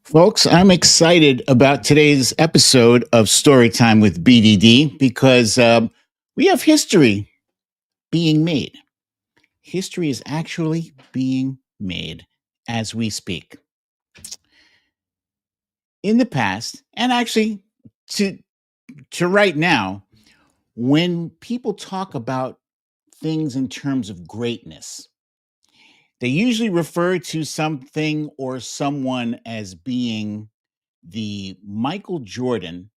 Folks, I'm excited about today's episode of Storytime with BDD because we have history being made. History is actually being made as we speak. In the past, and actually to, to right now, when people talk about things in terms of greatness, they usually refer to something or someone as being the Michael Jordan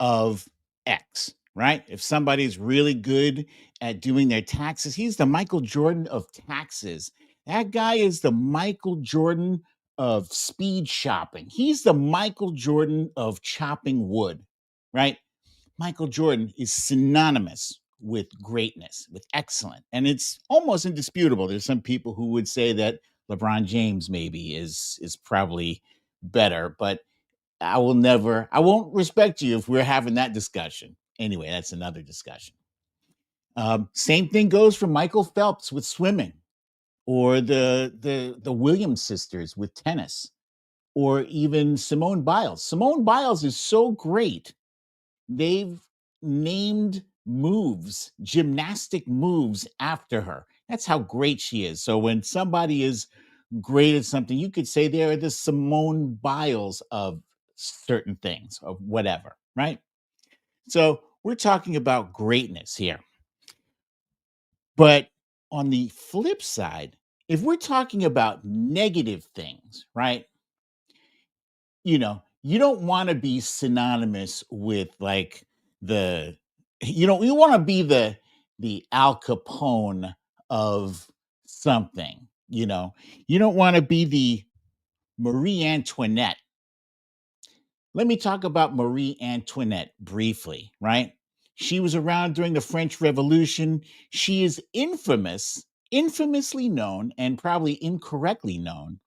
of X, right? If somebody's really good at doing their taxes, he's the Michael Jordan of taxes. That guy is the Michael Jordan of speed shopping. He's the Michael Jordan of chopping wood, right? Michael Jordan is synonymous with greatness, with excellent, and it's almost indisputable. There's some people who would say that LeBron James maybe is probably better, but I won't respect you if we're having that discussion. Anyway, that's another discussion. Same thing goes for Michael Phelps with swimming, or the Williams sisters with tennis, or even Simone Biles. Simone Biles is so great. They've named moves, gymnastic moves after her. That's how great she is. So when somebody is great at something, you could say they're the Simone Biles of certain things, of whatever, right? So we're talking about greatness here. But on the flip side, if we're talking about negative things, right? You don't want to be synonymous with like the you want to be the Al Capone of something, you know. You don't want to be the Marie Antoinette. Let me talk about Marie Antoinette briefly, right? She was around during the French Revolution. She is infamously known, and probably incorrectly known,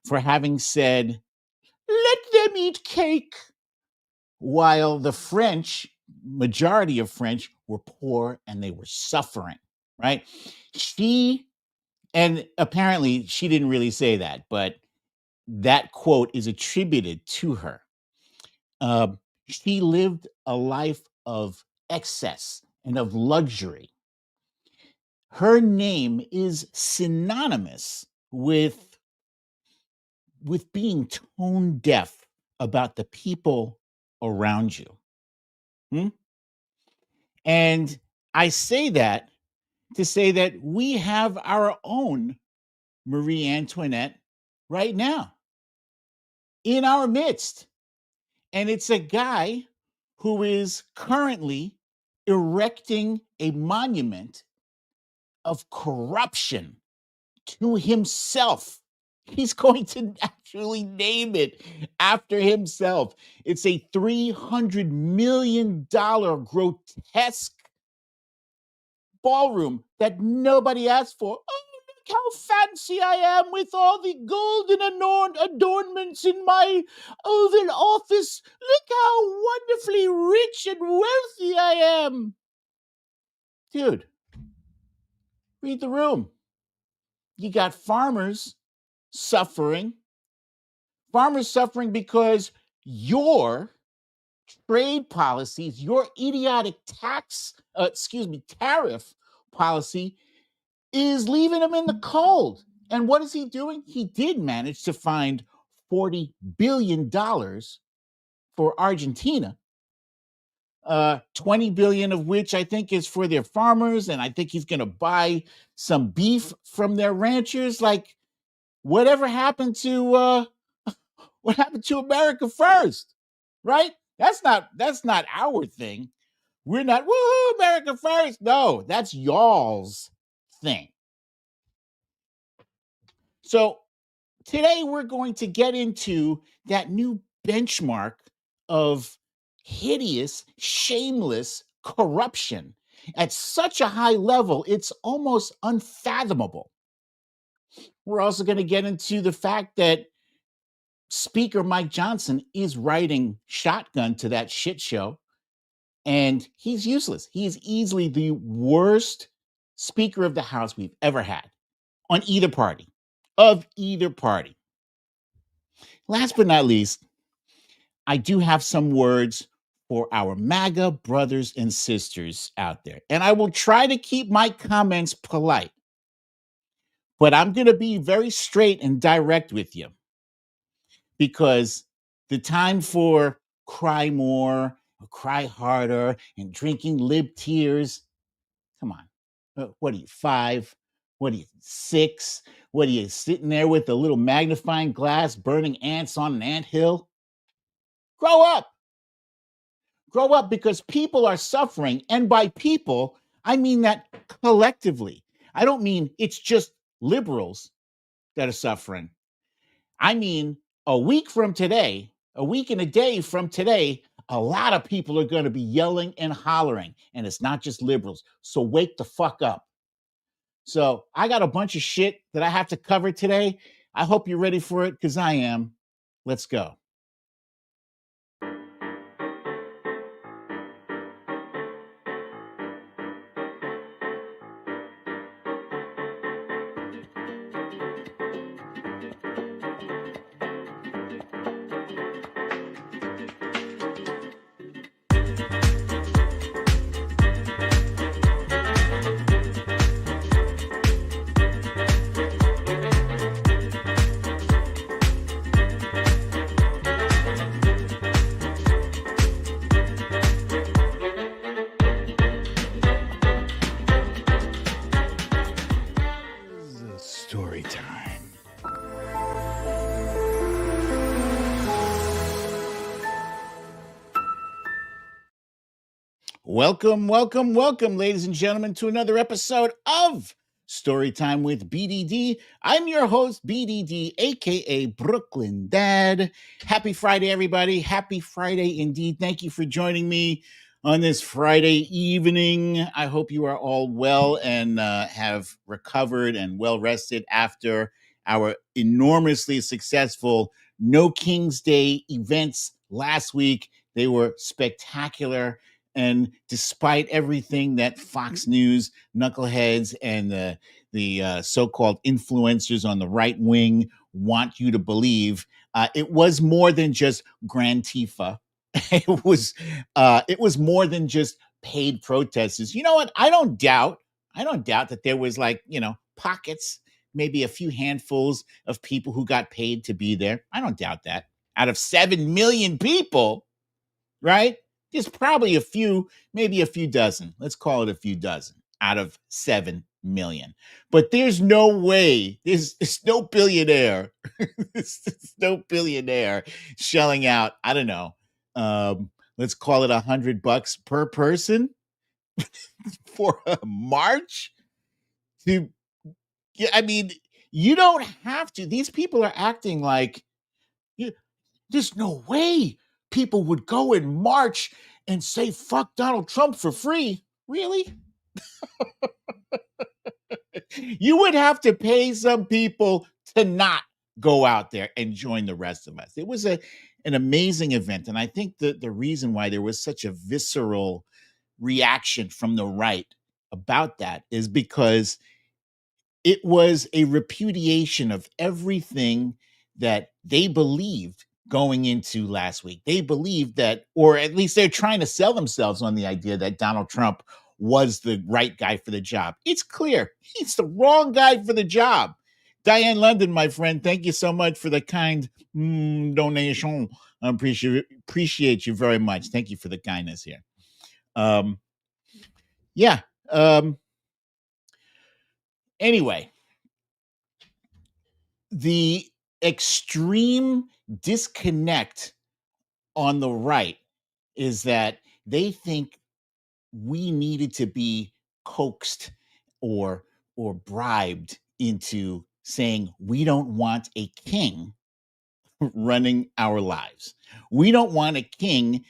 for having said, "Let them eat cake," while the French, majority of French, were poor and they were suffering, right? She, and apparently she didn't really say that, but that quote is attributed to her. She lived a life of excess and of luxury. Her name is synonymous with being tone deaf about the people around you. Hmm? And I say that to say that we have our own Marie Antoinette right now in our midst. And it's a guy who is currently erecting a monument of corruption to himself. He's going to actually name it after himself. It's a $300 million grotesque ballroom that nobody asked for. Oh, look how fancy I am with all the golden adornments in my Oval Office. Look how wonderfully rich and wealthy I am. Dude, read the room. You got suffering, farmers suffering because your trade policies, your idiotic tariff policy is leaving them in the cold. And what is he doing? He did manage to find $40 billion for Argentina. 20 billion of which I think is for their farmers, and I think he's going to buy some beef from their ranchers. Like, whatever happened to what happened to America first, right? That's not our thing. We're not woohoo America first. No, that's y'all's thing. So today we're going to get into that new benchmark of hideous, shameless corruption at such a high level, it's almost unfathomable. We're also going to get into the fact that Speaker Mike Johnson is writing shotgun to that shit show, and he's useless. He's easily the worst Speaker of the House we've ever had on either party, of either party. last but not least, I do have some words for our MAGA brothers and sisters out there. And I will try to keep my comments polite, but I'm going to be very straight and direct with you because the time for cry more, or cry harder, and drinking lib tears, come on. What are you, 5? What are you, 6? What are you sitting there with a little magnifying glass burning ants on an anthill? Grow up. Grow up because people are suffering. And by people, I mean that collectively. I don't mean it's just liberals that are suffering. I mean, a week from today, a week and a day from today, a lot of people are going to be yelling and hollering. And it's not just liberals. So wake the fuck up. So I got a bunch of shit that I have to cover today. I hope you're ready for it because I am. Let's go. Story time. Welcome, welcome, welcome, ladies and gentlemen, to another episode of Storytime with BDD. I'm your host, BDD, aka Brooklyn Dad. Happy Friday, everybody. Happy Friday indeed. Thank you for joining me on this Friday evening. I hope you are all well and have recovered and well rested after our enormously successful No King's Day events last week. They were spectacular. And despite everything that Fox News knuckleheads and the so-called influencers on the right wing want you to believe, it was more than just Grand Tifa. It was more than just paid protesters. You know what? I don't doubt that there was, like, pockets, maybe a few handfuls of people who got paid to be there. I don't doubt that. Out of 7 million people, right? There's probably a few, maybe a few dozen. Let's call it a few dozen out of 7 million. But there's no way, there's no billionaire, there's no billionaire shelling out, I don't know, let's call it $100 per person for a march to, yeah, I mean, you don't have to. These people are acting like, there's no way people would go and march and say, fuck Donald Trump for free. Really? You would have to pay some people to not go out there and join the rest of us. It was an amazing event. And I think that the reason why there was such a visceral reaction from the right about that is because it was a repudiation of everything that they believed going into last week. They believed that, or at least they're trying to sell themselves on the idea that Donald Trump was the right guy for the job. It's clear he's the wrong guy for the job. Diane London, my friend, thank you so much for the kind donation. I appreciate you very much. Thank you for the kindness here. Yeah. Anyway, the extreme disconnect on the right is that they think we needed to be coaxed or bribed into saying we don't want a king running our lives. We don't want a king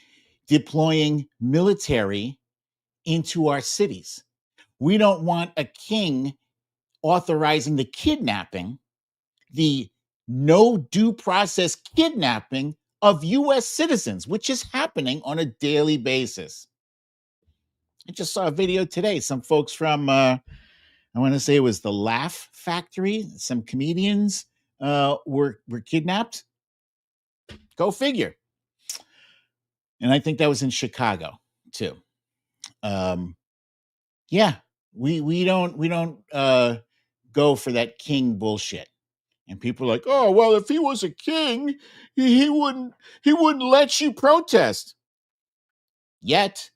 deploying military into our cities. We don't want a king authorizing the kidnapping, the no due process kidnapping of US citizens, which is happening on a daily basis. I just saw a video today. Some folks from, I want to say it was the Laugh Factory, some comedians were kidnapped. Go figure. And I think that was in Chicago too. Yeah, we don't go for that king bullshit. And people are like, oh well, if he was a king, he wouldn't let you protest. Yet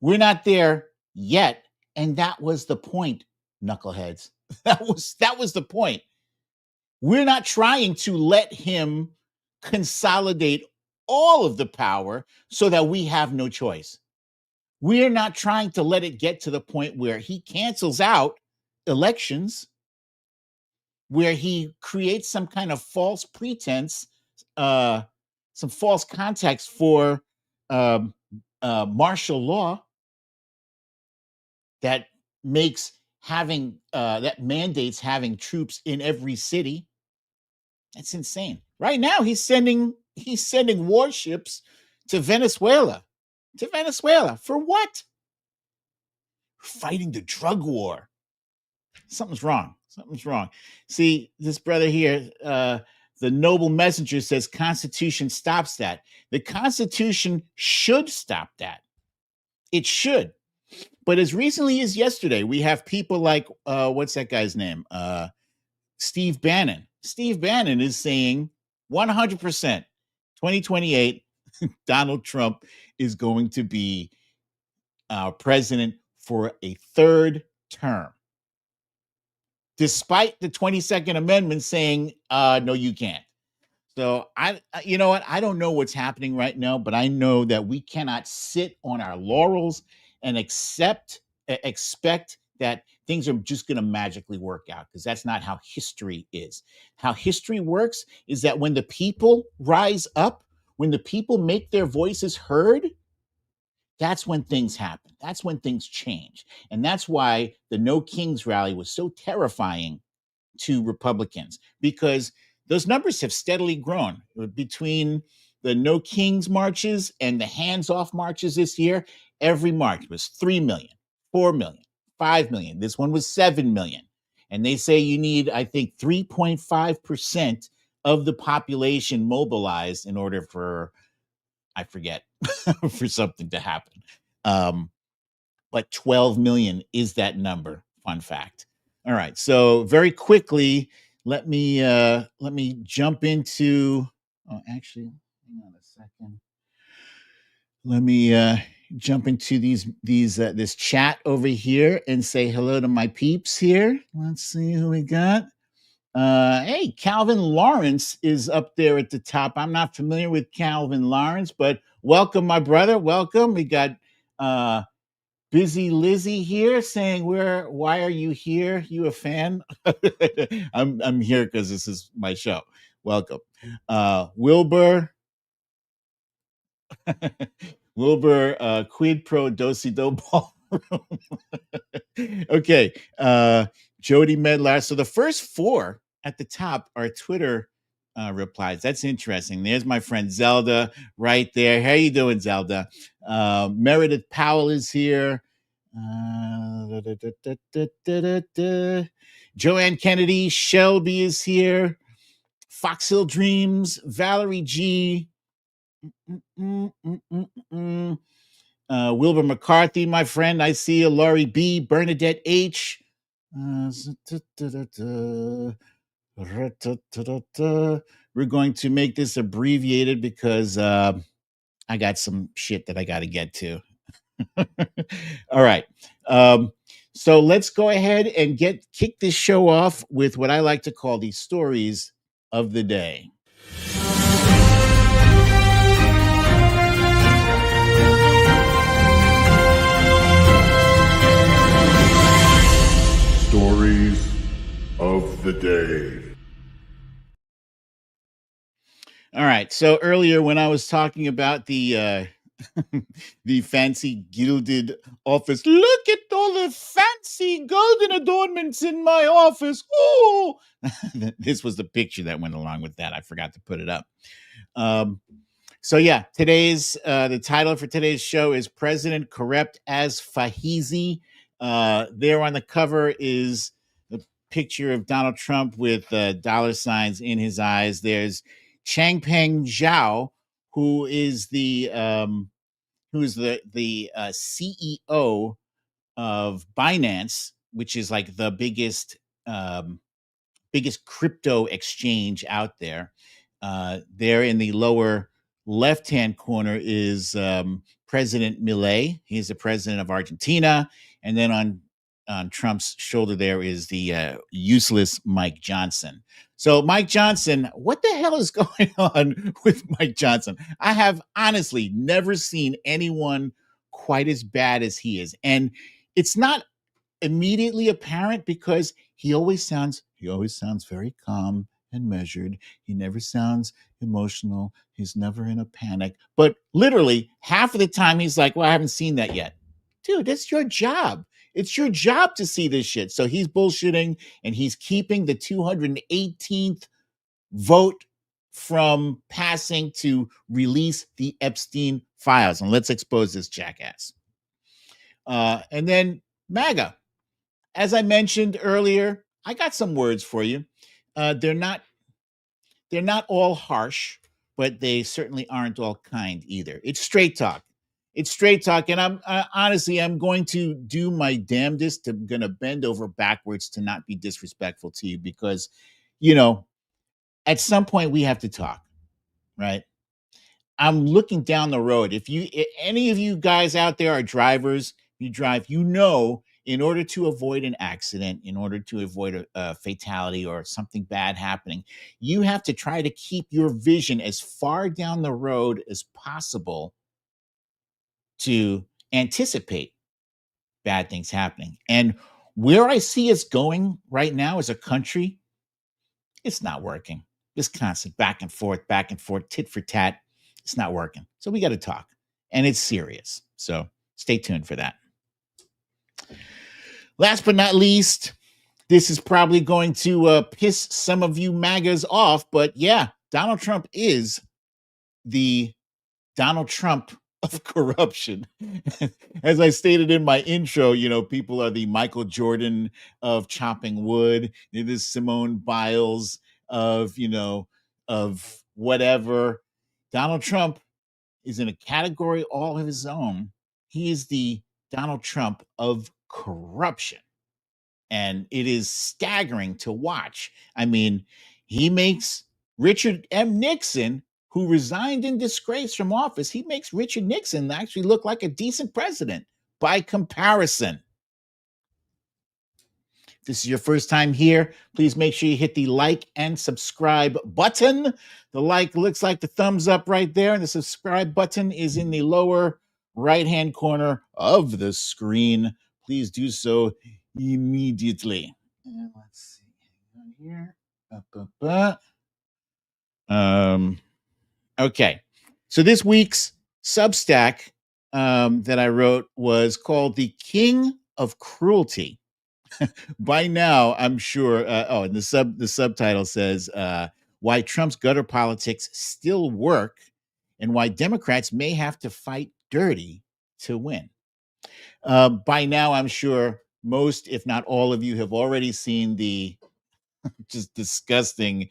we're not there yet, and that was the point, knuckleheads. That was the point. We're not trying to let him consolidate all of the power so that we have no choice. We're not trying to let it get to the point where he cancels out elections, where he creates some kind of false pretense, some false context for um, martial law that makes that mandates having troops in every city. That's insane. Right now, he's sending warships to Venezuela. For what? Fighting the drug war. Something's wrong. See, this brother here, the noble messenger says Constitution stops that. The Constitution should stop that. It should. But as recently as yesterday, we have people like, what's that guy's name? Steve Bannon. Steve Bannon is saying 100%, 2028, Donald Trump is going to be president for a third term, despite the 22nd Amendment saying, no, you can't. So you know what? I don't know what's happening right now, but I know that we cannot sit on our laurels and expect that things are just going to magically work out, because that's not how history is. How history works is that when the people rise up, when the people make their voices heard, that's when things happen. That's when things change. And that's why the No Kings rally was so terrifying to Republicans, because those numbers have steadily grown between the No Kings marches and the hands off marches this year. Every march was 3 million, 4 million, 5 million. This one was 7 million. And they say you need, I think, 3.5% of the population mobilized in order for, I forget, for something to happen. But 12 million is that number. Fun fact. All right. So very quickly, let me jump into. Oh, actually, hang on a second. Let me jump into this chat over here and say hello to my peeps here. Let's see who we got. Hey, Calvin Lawrence is up there at the top. I'm not familiar with Calvin Lawrence, but welcome, my brother. Welcome. We got Busy Lizzie here saying, why are you here? You a fan? I'm here because this is my show. Welcome. Wilbur, quid pro dosi do ballroom. Okay. Jody Medlar. So the first four at the top are Twitter replies. That's interesting. There's my friend Zelda right there. How you doing, Zelda? Meredith Powell is here. Joanne Kennedy, Shelby is here. Foxhill Dreams, Valerie G. Wilbur McCarthy, my friend. I see you. Laurie B. Bernadette H. We're going to make this abbreviated because I got some shit that I got to get to. All right. So let's go ahead and kick this show off with what I like to call the stories of the day. Stories of the day. All right. So earlier when I was talking about the the fancy gilded office, look at all the fancy golden adornments in my office. Oh, this was the picture that went along with that. I forgot to put it up. So yeah, the title for today's show is President Corrupt as Fahizi. There on the cover is the picture of Donald Trump with dollar signs in his eyes. There's Changpeng Zhao, who is the CEO of Binance, which is like the biggest crypto exchange out there. There in the lower left-hand corner is President Milei. He's the president of Argentina, and then on Trump's shoulder there is the useless Mike Johnson. So Mike Johnson, what the hell is going on with Mike Johnson? I have honestly never seen anyone quite as bad as he is, and it's not immediately apparent because he always sounds very calm and measured. He never sounds emotional. He's never in a panic. But literally half of the time he's like, "Well, I haven't seen that yet." Dude, that's your job. It's your job to see this shit. So he's bullshitting and he's keeping the 218th vote from passing to release the Epstein files. And let's expose this jackass. And then MAGA. As I mentioned earlier, I got some words for you. They're not all harsh, but they certainly aren't all kind either. It's straight talk. It's straight talk, and I'm honestly I'm going to do my damnedest. I'm going to bend over backwards to not be disrespectful to you because, you know, at some point we have to talk, right? I'm looking down the road. If any of you guys out there are drivers, you drive, you know, in order to avoid an accident, in order to avoid a fatality or something bad happening, you have to try to keep your vision as far down the road as possible to anticipate bad things happening. And where I see us going right now as a country, it's not working. This constant back and forth, tit for tat. It's not working. So we got to talk. And it's serious. So stay tuned for that. Last but not least, this is probably going to piss some of you MAGAs off. But yeah, Donald Trump is the Donald Trump of corruption. As I stated in my intro, you know, people are the Michael Jordan of chopping wood. It is Simone Biles of, you know, of whatever. Donald Trump is in a category all of his own. He is the Donald Trump of corruption. And it is staggering to watch. I mean, he makes Richard M. Nixon, who resigned in disgrace from office, he makes Richard Nixon actually look like a decent president by comparison. If this is your first time here, please make sure you hit the like and subscribe button. The like looks like the thumbs up right there, and the subscribe button is in the lower right-hand corner of the screen. Please do so immediately. And let's see here. Okay. So this week's Substack that I wrote was called "The King of Cruelty." By now, I'm sure. And the subtitle says why Trump's gutter politics still work and why Democrats may have to fight dirty to win. By now, I'm sure most, if not all of you, have already seen the just disgusting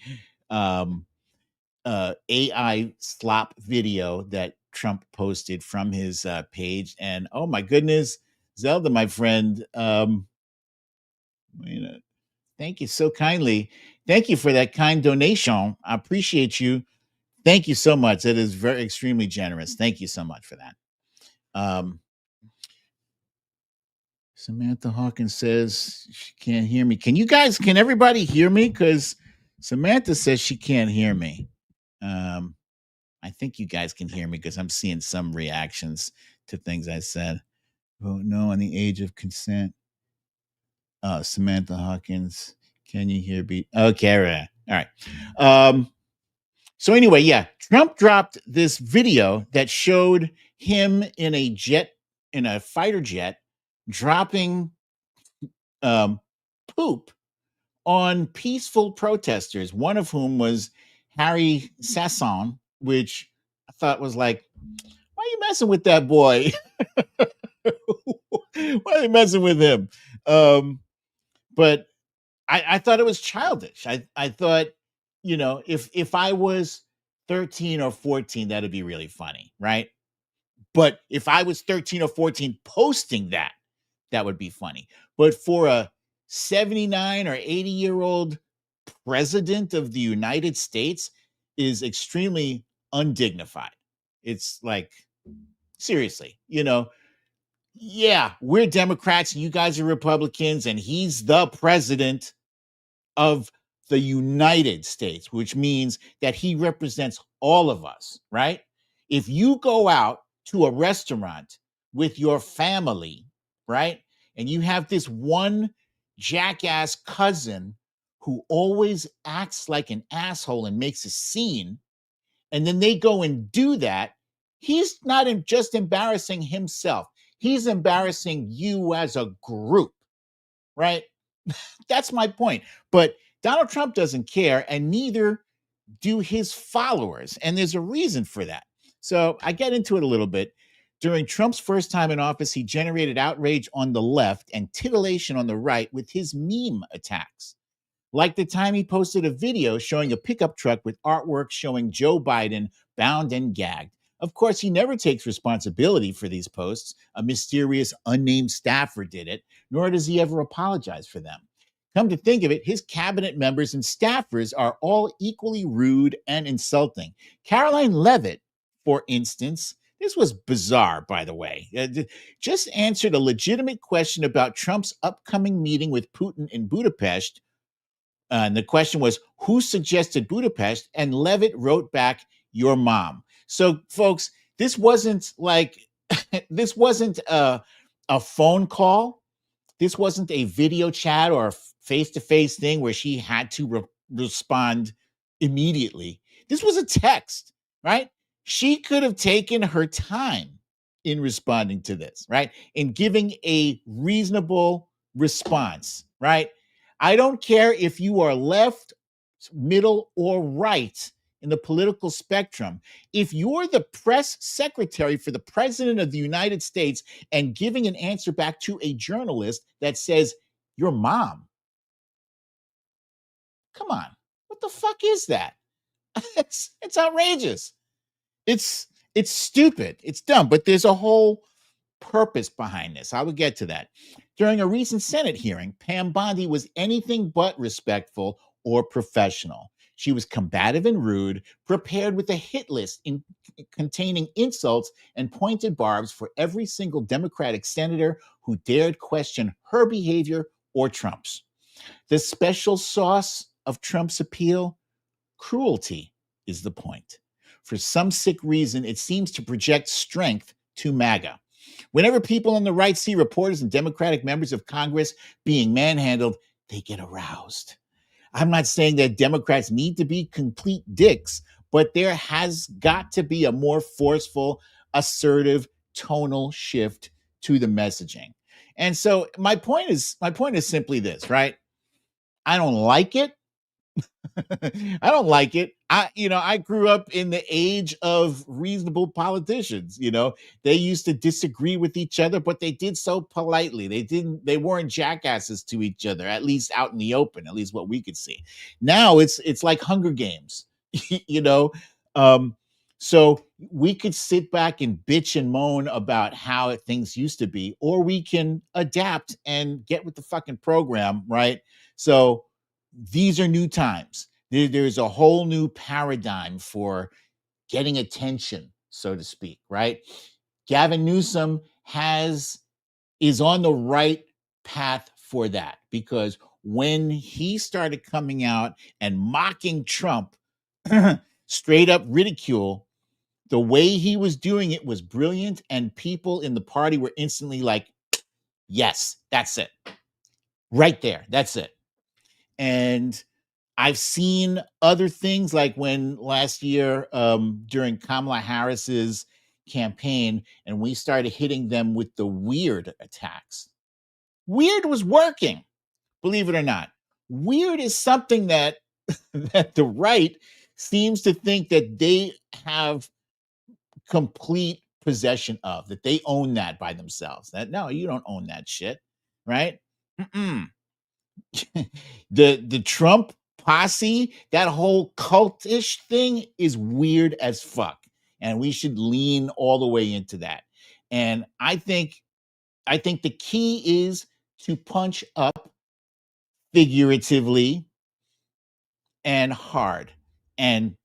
AI slop video that Trump posted from his page. And oh my goodness, Zelda, my friend, thank you so kindly. Thank you for that kind donation. I appreciate you. Thank you so much. That is very extremely generous. Thank you so much for that. Samantha Hawkins says she can't hear me. Can everybody hear me? Because Samantha says she can't hear me. I think you guys can hear me because I'm seeing some reactions to things I said. Vote no on the age of consent. Samantha Hawkins, can you hear me? Okay, right. All right. So anyway, yeah, Trump dropped this video that showed him in a fighter jet, dropping poop on peaceful protesters, one of whom was Harry Sasson, which I thought was like, why are you messing with that boy? Why are you messing with him? But I thought it was childish. I thought, you know, if I was 13 or 14, that'd be really funny, right? But if I was 13 or 14 posting that, that would be funny. But for a 79 or 80-year-old president of the United States is extremely undignified. It's like, seriously, yeah, we're Democrats and you guys are Republicans, and he's the president of the United States, which means that he represents all of us, right? If you go out to a restaurant with your family, right, and you have this one jackass cousin who always acts like an asshole and makes a scene, and then they go and do that, he's not just embarrassing himself, he's embarrassing you as a group, right? That's my point. But Donald Trump doesn't care, and neither do his followers. And there's a reason for that. So I get into it a little bit. During Trump's first time in office, he generated outrage on the left and titillation on the right with his meme attacks. Like the time he posted a video showing a pickup truck with artwork showing Joe Biden bound and gagged. Of course, he never takes responsibility for these posts. A mysterious, unnamed staffer did it, nor does he ever apologize for them. Come to think of it, his cabinet members and staffers are all equally rude and insulting. Caroline Leavitt, for instance, this was bizarre, by the way, just answered a legitimate question about Trump's upcoming meeting with Putin in Budapest. And the question was, who suggested Budapest? And Levitt wrote back, your mom. So, folks, this wasn't like, this wasn't a phone call. This wasn't a video chat or a face-to-face thing where she had to respond immediately. This was a text, right? She could have taken her time in responding to this, right? In giving a reasonable response, right? I don't care if you are left, middle, or right in the political spectrum. If you're the press secretary for the president of the United States and giving an answer back to a journalist that says, your mom, come on, what the fuck is that? It's outrageous. It's stupid. It's dumb, but there's a whole purpose behind this. I will get to that. During a recent Senate hearing, Pam Bondi was anything but respectful or professional. She was combative and rude, prepared with a hit list containing insults and pointed barbs for every single Democratic senator who dared question her behavior or Trump's. The special sauce of Trump's appeal? Cruelty is the point. For some sick reason, it seems to project strength to MAGA. Whenever people on the right see reporters and Democratic members of Congress being manhandled, they get aroused. I'm not saying that Democrats need to be complete dicks, but there has got to be a more forceful, assertive, tonal shift to the messaging. And so my point is simply this, right? I don't like it. I don't like it. I grew up in the age of reasonable politicians. They used to disagree with each other, but they did so politely. They weren't jackasses to each other, at least out in the open, at least what we could see. Now it's like Hunger Games, you know. So we could sit back and bitch and moan about how things used to be, or we can adapt and get with the fucking program, right? So these are new times. There's a whole new paradigm for getting attention, so to speak, right? Gavin Newsom is on the right path for that, because when he started coming out and mocking Trump, straight up ridicule, the way he was doing it was brilliant, and people in the party were instantly like, yes, that's it. Right there, that's it. And I've seen other things, like when last year during Kamala Harris's campaign, and we started hitting them with the weird attacks. Weird was working, believe it or not. Weird is something that that the right seems to think that they have complete possession of, that they own that by themselves. That, no, you don't own that shit, right? Mm-mm. The Trump posse, that whole cultish thing is weird as fuck. And we should lean all the way into that. And I think the key is to punch up figuratively and hard and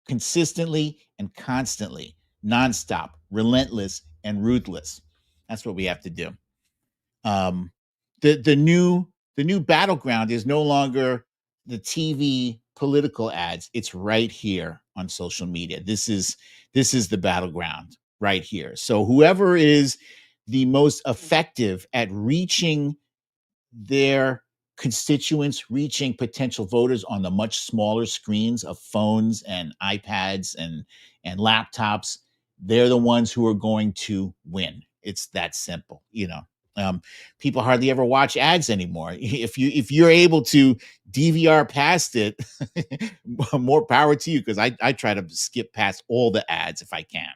consistently and constantly, nonstop, relentless and ruthless. That's what we have to do. The new battleground is no longer the TV political ads. It's right here on social media. This is the battleground right here. So whoever is the most effective at reaching their constituents, reaching potential voters on the much smaller screens of phones and iPads and laptops, they're the ones who are going to win. It's that simple, people hardly ever watch ads anymore. If you're able to DVR past it, more power to you, because I try to skip past all the ads if I can.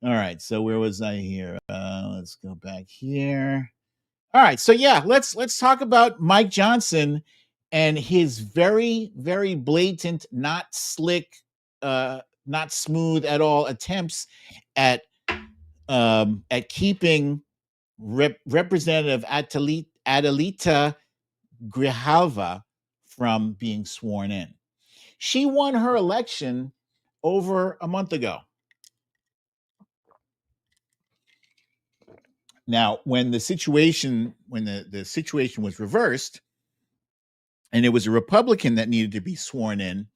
All right, so where was I here? Let's go back here. All right, so yeah, let's talk about Mike Johnson and his very, very blatant, not slick, not smooth at all attempts at keeping Representative Adelita Grijalva from being sworn in. She won her election over a month ago. Now, when the situation was reversed, and it was a Republican that needed to be sworn in,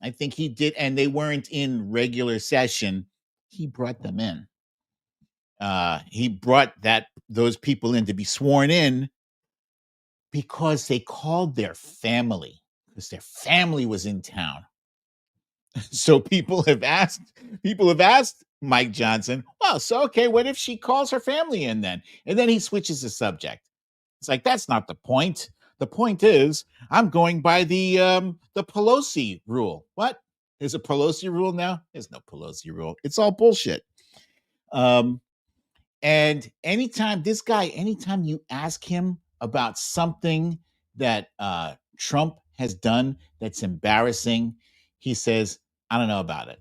I think he did, and they weren't in regular session, he brought them in. He brought those people in to be sworn in because they called their family, because their family was in town. So people have asked Mike Johnson, well, so okay, what if she calls her family in then? And then he switches the subject. It's like, that's not the point. The point is, I'm going by the Pelosi rule. What? There's a Pelosi rule now? There's no Pelosi rule. It's all bullshit. And anytime you ask him about something that Trump has done that's embarrassing, he says, I don't know about it.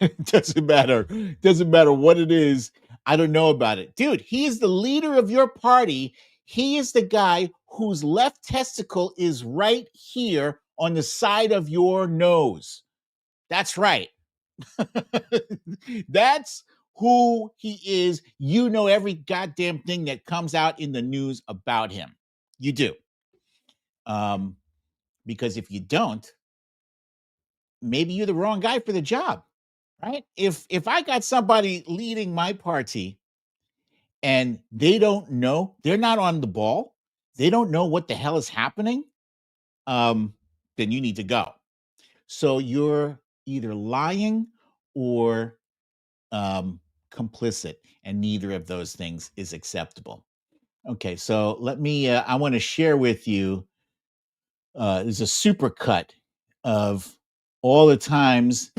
It doesn't matter what it is. I don't know about it. Dude, he is the leader of your party. He is the guy whose left testicle is right here on the side of your nose. That's right. That's who he is. You know every goddamn thing that comes out in the news about him. You do. Because if you don't, maybe you're the wrong guy for the job, right? If I got somebody leading my party and they don't know, they're not on the ball, they don't know what the hell is happening, then you need to go. So you're either lying or complicit, and neither of those things is acceptable. Okay, so let me, I want to share with you, there's a super cut of all the times,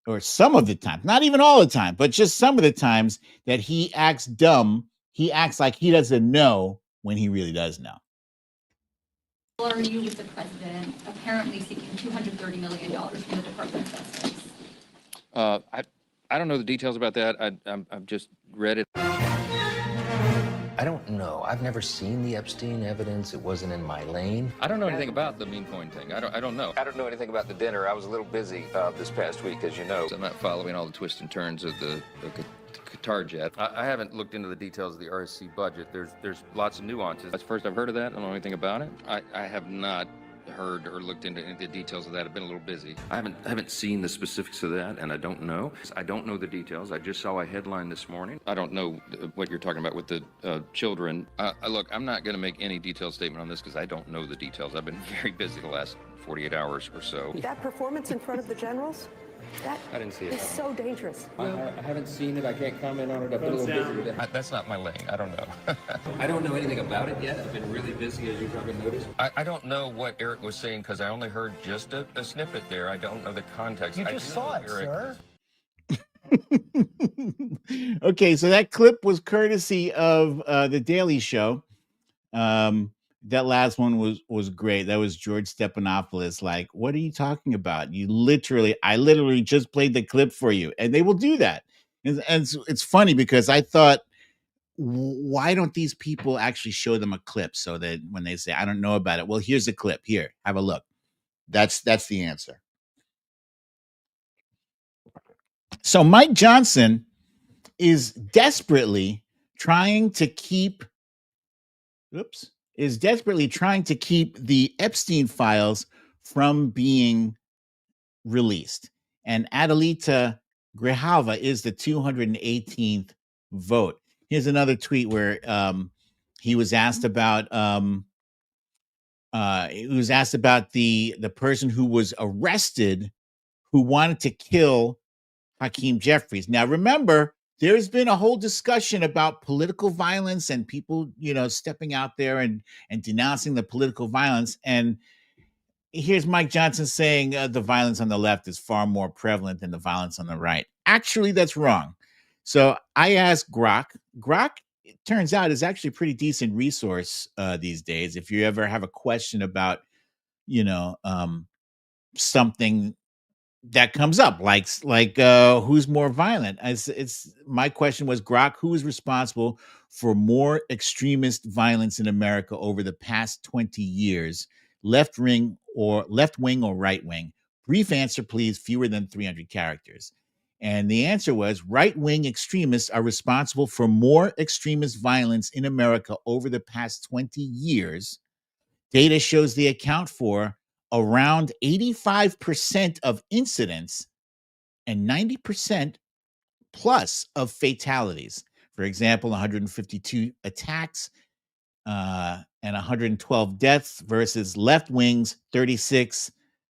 or some of the time, not even all the time, but just some of the times that he acts dumb. He acts like he doesn't know when he really does know. Are you with the president apparently seeking $230 million from the Department of Justice? I don't know the details about that. I've just read it. I don't know. I've never seen the Epstein evidence. It wasn't in my lane. I don't know anything about the mean coin thing. I don't know. I don't know anything about the dinner. I was a little busy this past week, as you know. I'm not following all the twists and turns of the Qatar jet. I haven't looked into the details of the RSC budget. There's lots of nuances. That's the first I've heard of that. I don't know anything about it. I have not heard or looked into any of the details of that. I've been a little busy. I haven't seen the specifics of that, and I don't know. I don't know the details. I just saw a headline this morning. I don't know what you're talking about with the children. Look, I'm not going to make any detailed statement on this because I don't know the details. I've been very busy the last 48 hours or so. That performance in front of the generals, that I didn't see it. is so dangerous. I haven't seen it. I can't comment on it. I've been a little busy with it. That's not my lane. I don't know. I don't know anything about it yet. I've been really busy, as you probably noticed. I don't know what Eric was saying because I only heard just a snippet there. I don't know the context. You just saw it, sir. Okay, so that clip was courtesy of The Daily Show. That last one was great. That was George Stephanopoulos. Like, what are you talking about? I literally just played the clip for you, and they will do that. And it's funny because I thought, why don't these people actually show them a clip so that when they say, I don't know about it, well, here's a clip. Here, have a look. That's the answer. So Mike Johnson is desperately trying to keep the Epstein files from being released. And Adelita Grijalva is the 218th vote. Here's another tweet where he was asked about the person who was arrested who wanted to kill Hakeem Jeffries. Now, remember, there's been a whole discussion about political violence and people, stepping out there and denouncing the political violence. And here's Mike Johnson saying the violence on the left is far more prevalent than the violence on the right. Actually, that's wrong. So I asked Grok. Grok, it turns out, is actually a pretty decent resource these days. If you ever have a question about, something that comes up, like who's more violent? It's my question was, Grok, who is responsible for more extremist violence in America over the past 20 years? Left wing or right wing? Brief answer, please. Fewer than 300 characters. And the answer was right wing extremists are responsible for more extremist violence in America over the past 20 years. Data shows they account for around 85% of incidents and 90% plus of fatalities. For example, 152 attacks and 112 deaths versus left wing's 36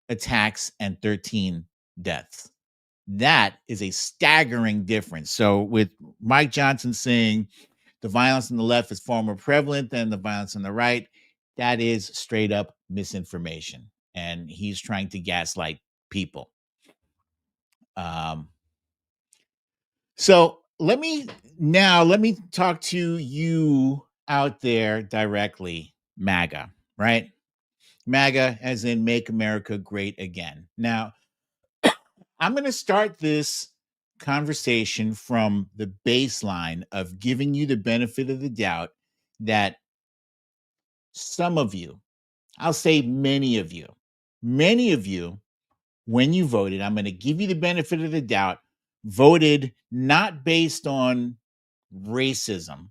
attacks and 13 deaths. That is a staggering difference. So with Mike Johnson saying the violence on the left is far more prevalent than the violence on the right, that is straight up misinformation. And he's trying to gaslight people. So let me talk to you out there directly, MAGA, right? MAGA as in Make America Great Again. Now, I'm going to start this conversation from the baseline of giving you the benefit of the doubt that some of you, I'll say many of you, when you voted, I'm going to give you the benefit of the doubt, voted not based on racism,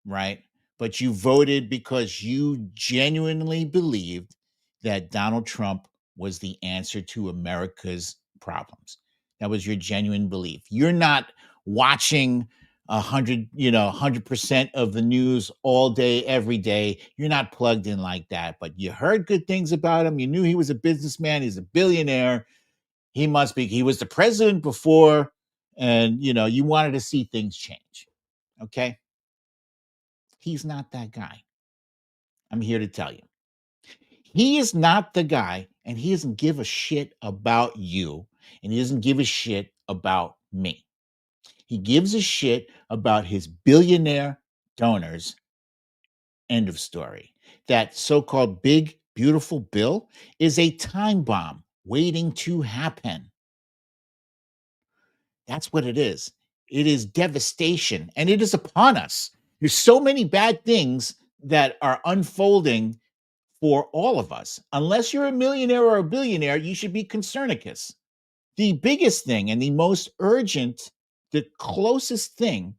right? But you voted because you genuinely believed that Donald Trump was the answer to America's problems. That was your genuine belief. You're not watching 100% of the news all day, every day. You're not plugged in like that, but you heard good things about him. You knew he was a businessman. He's a billionaire. He was the president before, and you wanted to see things change. Okay. He's not that guy. I'm here to tell you. He is not the guy, and he doesn't give a shit about you, and he doesn't give a shit about me. He gives a shit about his billionaire donors. End of story. That so-called big, beautiful bill is a time bomb waiting to happen. That's what it is. It is devastation, and it is upon us. There's so many bad things that are unfolding for all of us. Unless you're a millionaire or a billionaire, you should be concernicus. The biggest thing and the most urgent, the closest thing,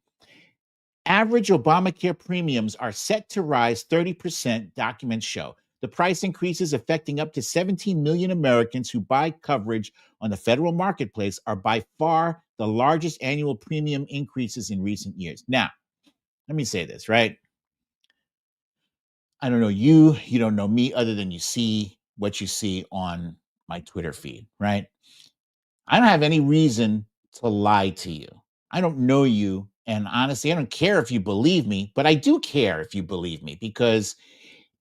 average Obamacare premiums are set to rise 30%, documents show. The price increases affecting up to 17 million Americans who buy coverage on the federal marketplace are by far the largest annual premium increases in recent years. Now, let me say this, right? I don't know you don't know me, other than you see what you see on my Twitter feed, right? I don't have any reason to lie to you. I don't know you. And honestly, I don't care if you believe me, but I do care if you believe me, because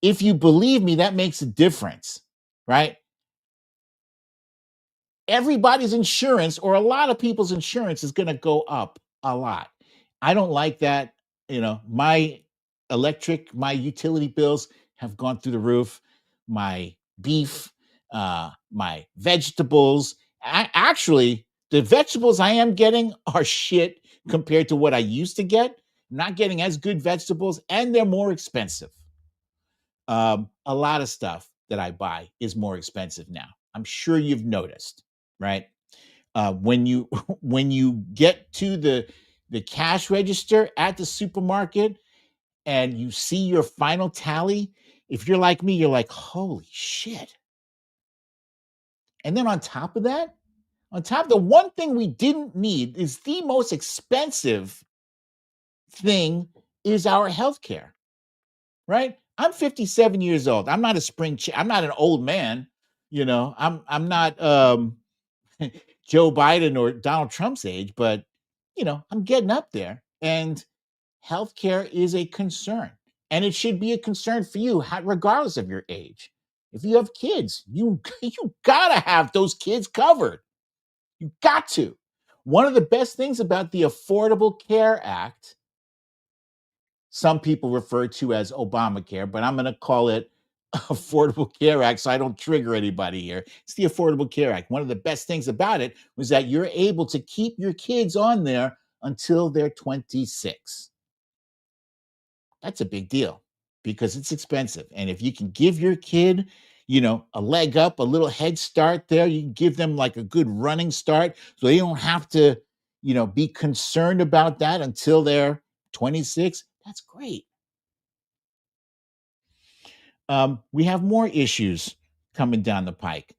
if you believe me, that makes a difference, right? Everybody's insurance, or a lot of people's insurance, is going to go up a lot. I don't like that. My utility bills have gone through the roof. My beef, my vegetables. Actually, the vegetables I am getting are shit compared to what I used to get. I'm not getting as good vegetables, and they're more expensive. A lot of stuff that I buy is more expensive now. I'm sure you've noticed, right? When you when you get to the cash register at the supermarket and you see your final tally, if you're like me, you're like, holy shit. And then on top of that, the one thing we didn't need is the most expensive thing is our healthcare, right? I'm 57 years old. I'm not a I'm not an old man, you know. I'm not Joe Biden or Donald Trump's age, but you know, I'm getting up there, and healthcare is a concern, and it should be a concern for you, regardless of your age. If you have kids, you gotta have those kids covered. You got to. One of the best things about the Affordable Care Act, some people refer to as Obamacare, but I'm going to call it Affordable Care Act so I don't trigger anybody here. It's the Affordable Care Act. One of the best things about it was that you're able to keep your kids on there until they're 26. That's a big deal because it's expensive. And if you can give your kid, you know, a leg up, a little head start there, you can give them like a good running start so they don't have to, you know, be concerned about that until they're 26. That's great. We have more issues coming down the pike.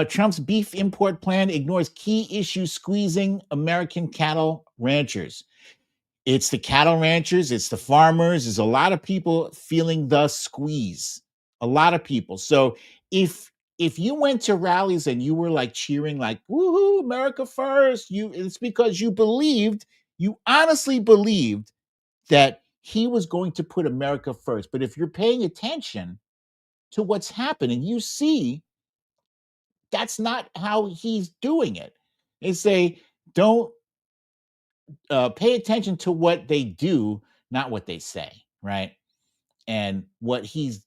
Trump's beef import plan ignores key issues squeezing American cattle ranchers. It's the cattle ranchers, it's the farmers, there's a lot of people feeling the squeeze. A lot of people. So if you went to rallies and you were like cheering like woohoo, America first, it's because you honestly believed that he was going to put America first. But if you're paying attention to what's happening, you see that's not how he's doing it. They say don't pay attention to what they do, not what they say, right? And what he's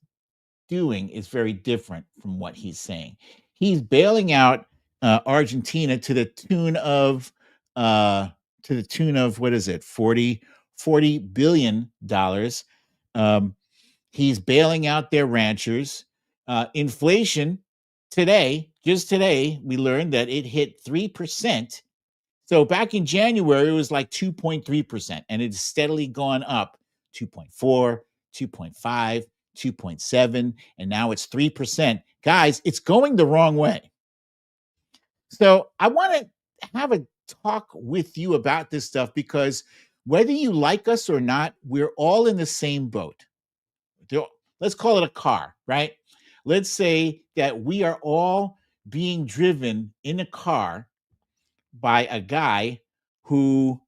doing is very different from what he's saying. He's bailing out Argentina to the tune of what is it, 40 billion dollars. He's bailing out their ranchers. Inflation just today, we learned that it hit 3%. So back in January, it was like 2.3%, and it's steadily gone up 2.4, 2.5, 2.7, and now it's 3%. Guys, it's going the wrong way. So I want to have a talk with you about this stuff because whether you like us or not, we're all in the same boat. Let's call it a car, right? Let's say that we are all being driven in a car by a guy who,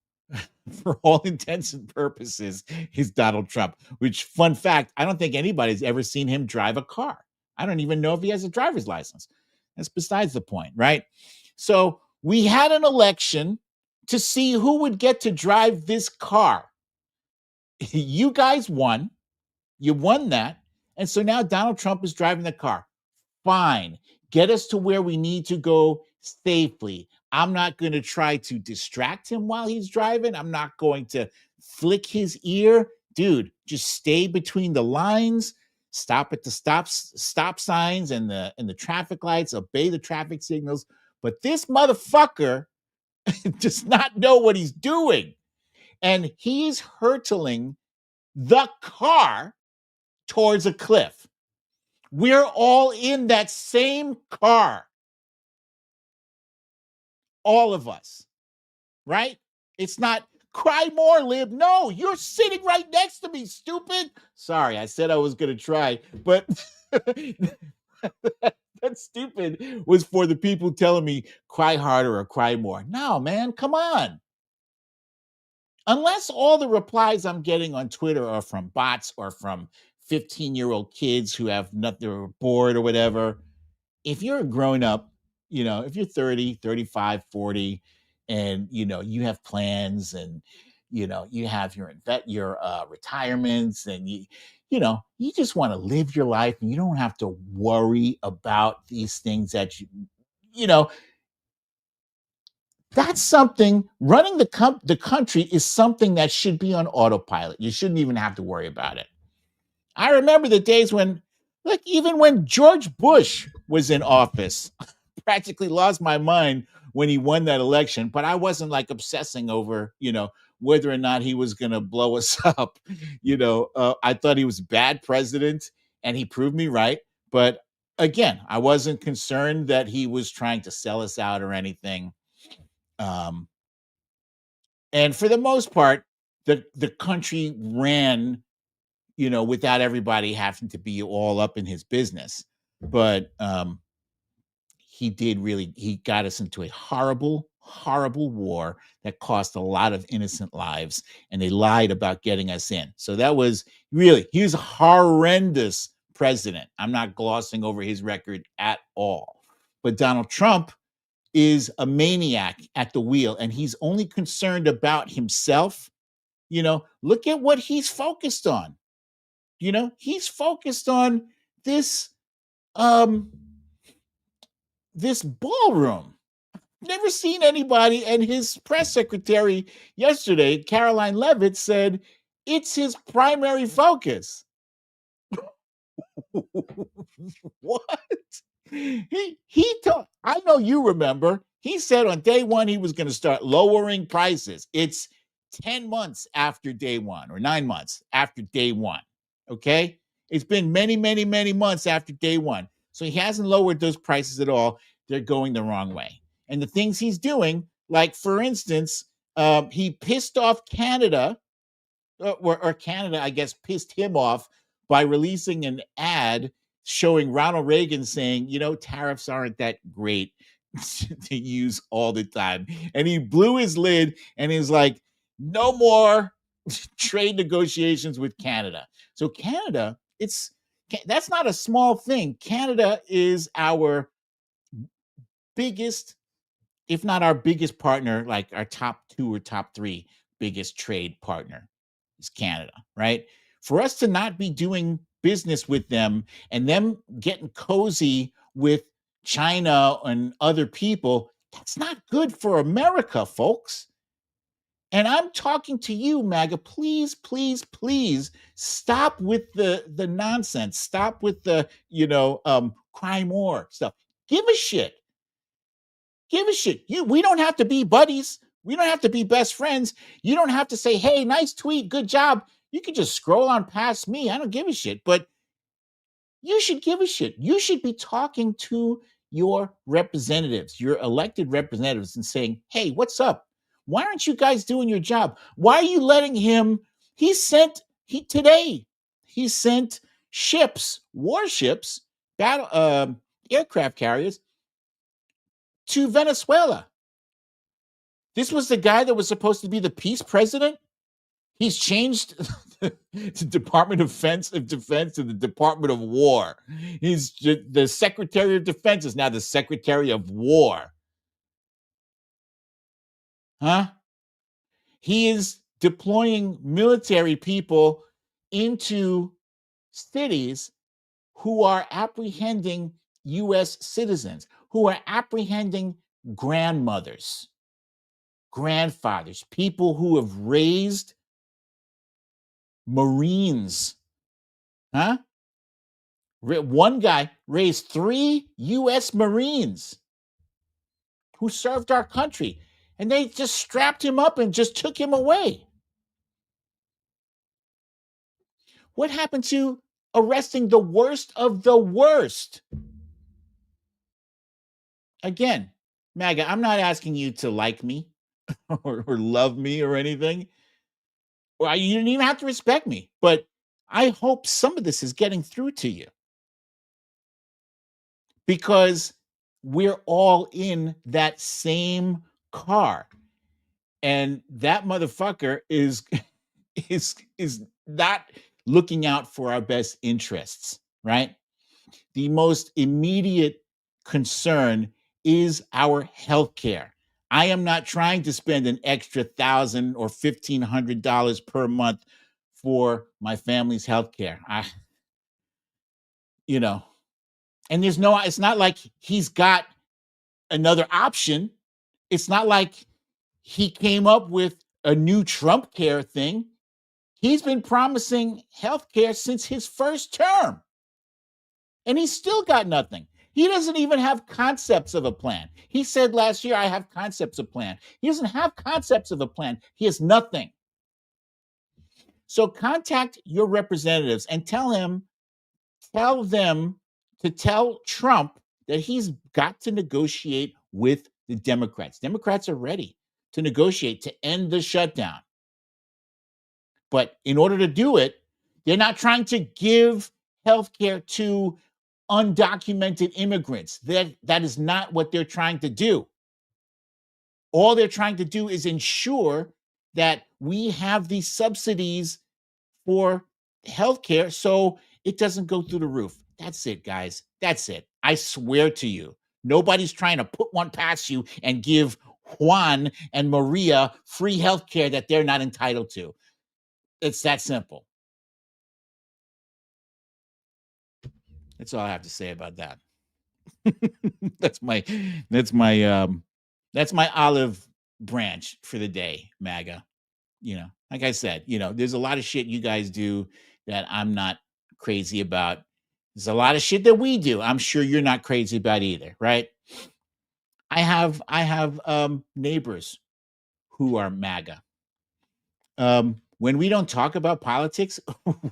for all intents and purposes, is Donald Trump. Which, fun fact, I don't think anybody's ever seen him drive a car. I don't even know if he has a driver's license. That's besides the point, right? So we had an election to see who would get to drive this car. You guys won. You won that. And so now Donald Trump is driving the car. Fine. Get us to where we need to go safely. I'm not going to try to distract him while he's driving. I'm not going to flick his ear. Dude, just stay between the lines. Stop at the stop signs and the traffic lights. Obey the traffic signals. But this motherfucker does not know what he's doing. And he's hurtling the car towards a cliff. We're all in that same car. All of us, right? It's not cry more, Lib. No, you're sitting right next to me, stupid. Sorry, I said I was going to try, but that stupid was for the people telling me cry harder or cry more. No, man, come on. Unless all the replies I'm getting on Twitter are from bots or from 15-year-old kids who have nothing or bored or whatever. If you're a grown up, you know, if you're 30, 35, 40, and, you know, you have plans and, you know, you have your retirements and you just want to live your life and you don't have to worry about these things that you know, that's something. Running the country is something that should be on autopilot. You shouldn't even have to worry about it. I remember the days when, like, even when George Bush was in office, practically lost my mind when he won that election, but I wasn't like obsessing over, whether or not he was going to blow us up. I thought he was a bad president and he proved me right. But again, I wasn't concerned that he was trying to sell us out or anything. And for the most part, the country ran, without everybody having to be all up in his business. But he got us into a horrible, horrible war that cost a lot of innocent lives, and they lied about getting us in. So that was he was a horrendous president. I'm not glossing over his record at all. But Donald Trump is a maniac at the wheel, and he's only concerned about himself. Look at what he's focused on. He's focused on this this ballroom. Never seen anybody. And his press secretary yesterday, Caroline Levitt, said it's his primary focus. What? He told, I know you remember, he said on day one he was going to start lowering prices. It's 10 months after day one, or 9 months after day one. Okay? It's been many, many, many months after day one. So he hasn't lowered those prices at all. They're going the wrong way. And the things he's doing, like, for instance, he pissed off Canada, or Canada, I guess, pissed him off by releasing an ad showing Ronald Reagan saying, tariffs aren't that great to use all the time. And he blew his lid and is like, no more trade negotiations with Canada. So Canada, that's not a small thing. Canada is our biggest, if not our biggest partner, like our top 2 or top 3 biggest trade partner is Canada, right? For us to not be doing business with them and them getting cozy with China and other people, that's not good for America, folks. And I'm talking to you, MAGA. Please, please, please stop with the nonsense. Stop with the, crime war stuff. Give a shit. Give a shit. We don't have to be buddies. We don't have to be best friends. You don't have to say, hey, nice tweet, good job. You can just scroll on past me. I don't give a shit. But you should give a shit. You should be talking to your representatives, your elected representatives, and saying, hey, what's up? Why aren't you guys doing your job? Why are you letting him? Today he sent ships, warships, battle aircraft carriers to Venezuela. This was the guy that was supposed to be the peace president. He's changed the Department of Defense to the Department of War. He's the Secretary of Defense is now the Secretary of War. Huh? He is deploying military people into cities who are apprehending U.S. citizens, who are apprehending grandmothers, grandfathers, people who have raised Marines. Huh? One guy raised 3 U.S. Marines who served our country, and they just strapped him up and just took him away. What happened to arresting the worst of the worst? Again, MAGA, I'm not asking you to like me or love me or anything. Well, you didn't even have to respect me, but I hope some of this is getting through to you, because we're all in that same car, and that motherfucker is not looking out for our best interests, right? The most immediate concern is our health care. I am not trying to spend an extra $1,000 or $1,500 per month for my family's health care. And it's not like he's got another option. It's not like he came up with a new Trump care thing. He's been promising health care since his first term, and he's still got nothing. He doesn't even have concepts of a plan. He said last year, I have concepts of plan. He doesn't have concepts of a plan. He has nothing. So contact your representatives and tell them to tell Trump that he's got to negotiate with the Democrats. Democrats are ready to negotiate to end the shutdown. But in order to do it, they're not trying to give health care to undocumented immigrants. That is not what they're trying to do. All they're trying to do is ensure that we have these subsidies for healthcare so it doesn't go through the roof. That's it, guys. That's it. I swear to you, nobody's trying to put one past you and give Juan and Maria free healthcare that they're not entitled to. It's that simple. That's all I have to say about that. That's my olive branch for the day, MAGA. Like I said, there's a lot of shit you guys do that I'm not crazy about. There's a lot of shit that we do I'm sure you're not crazy about either, right? I have neighbors who are MAGA. When we don't talk about politics,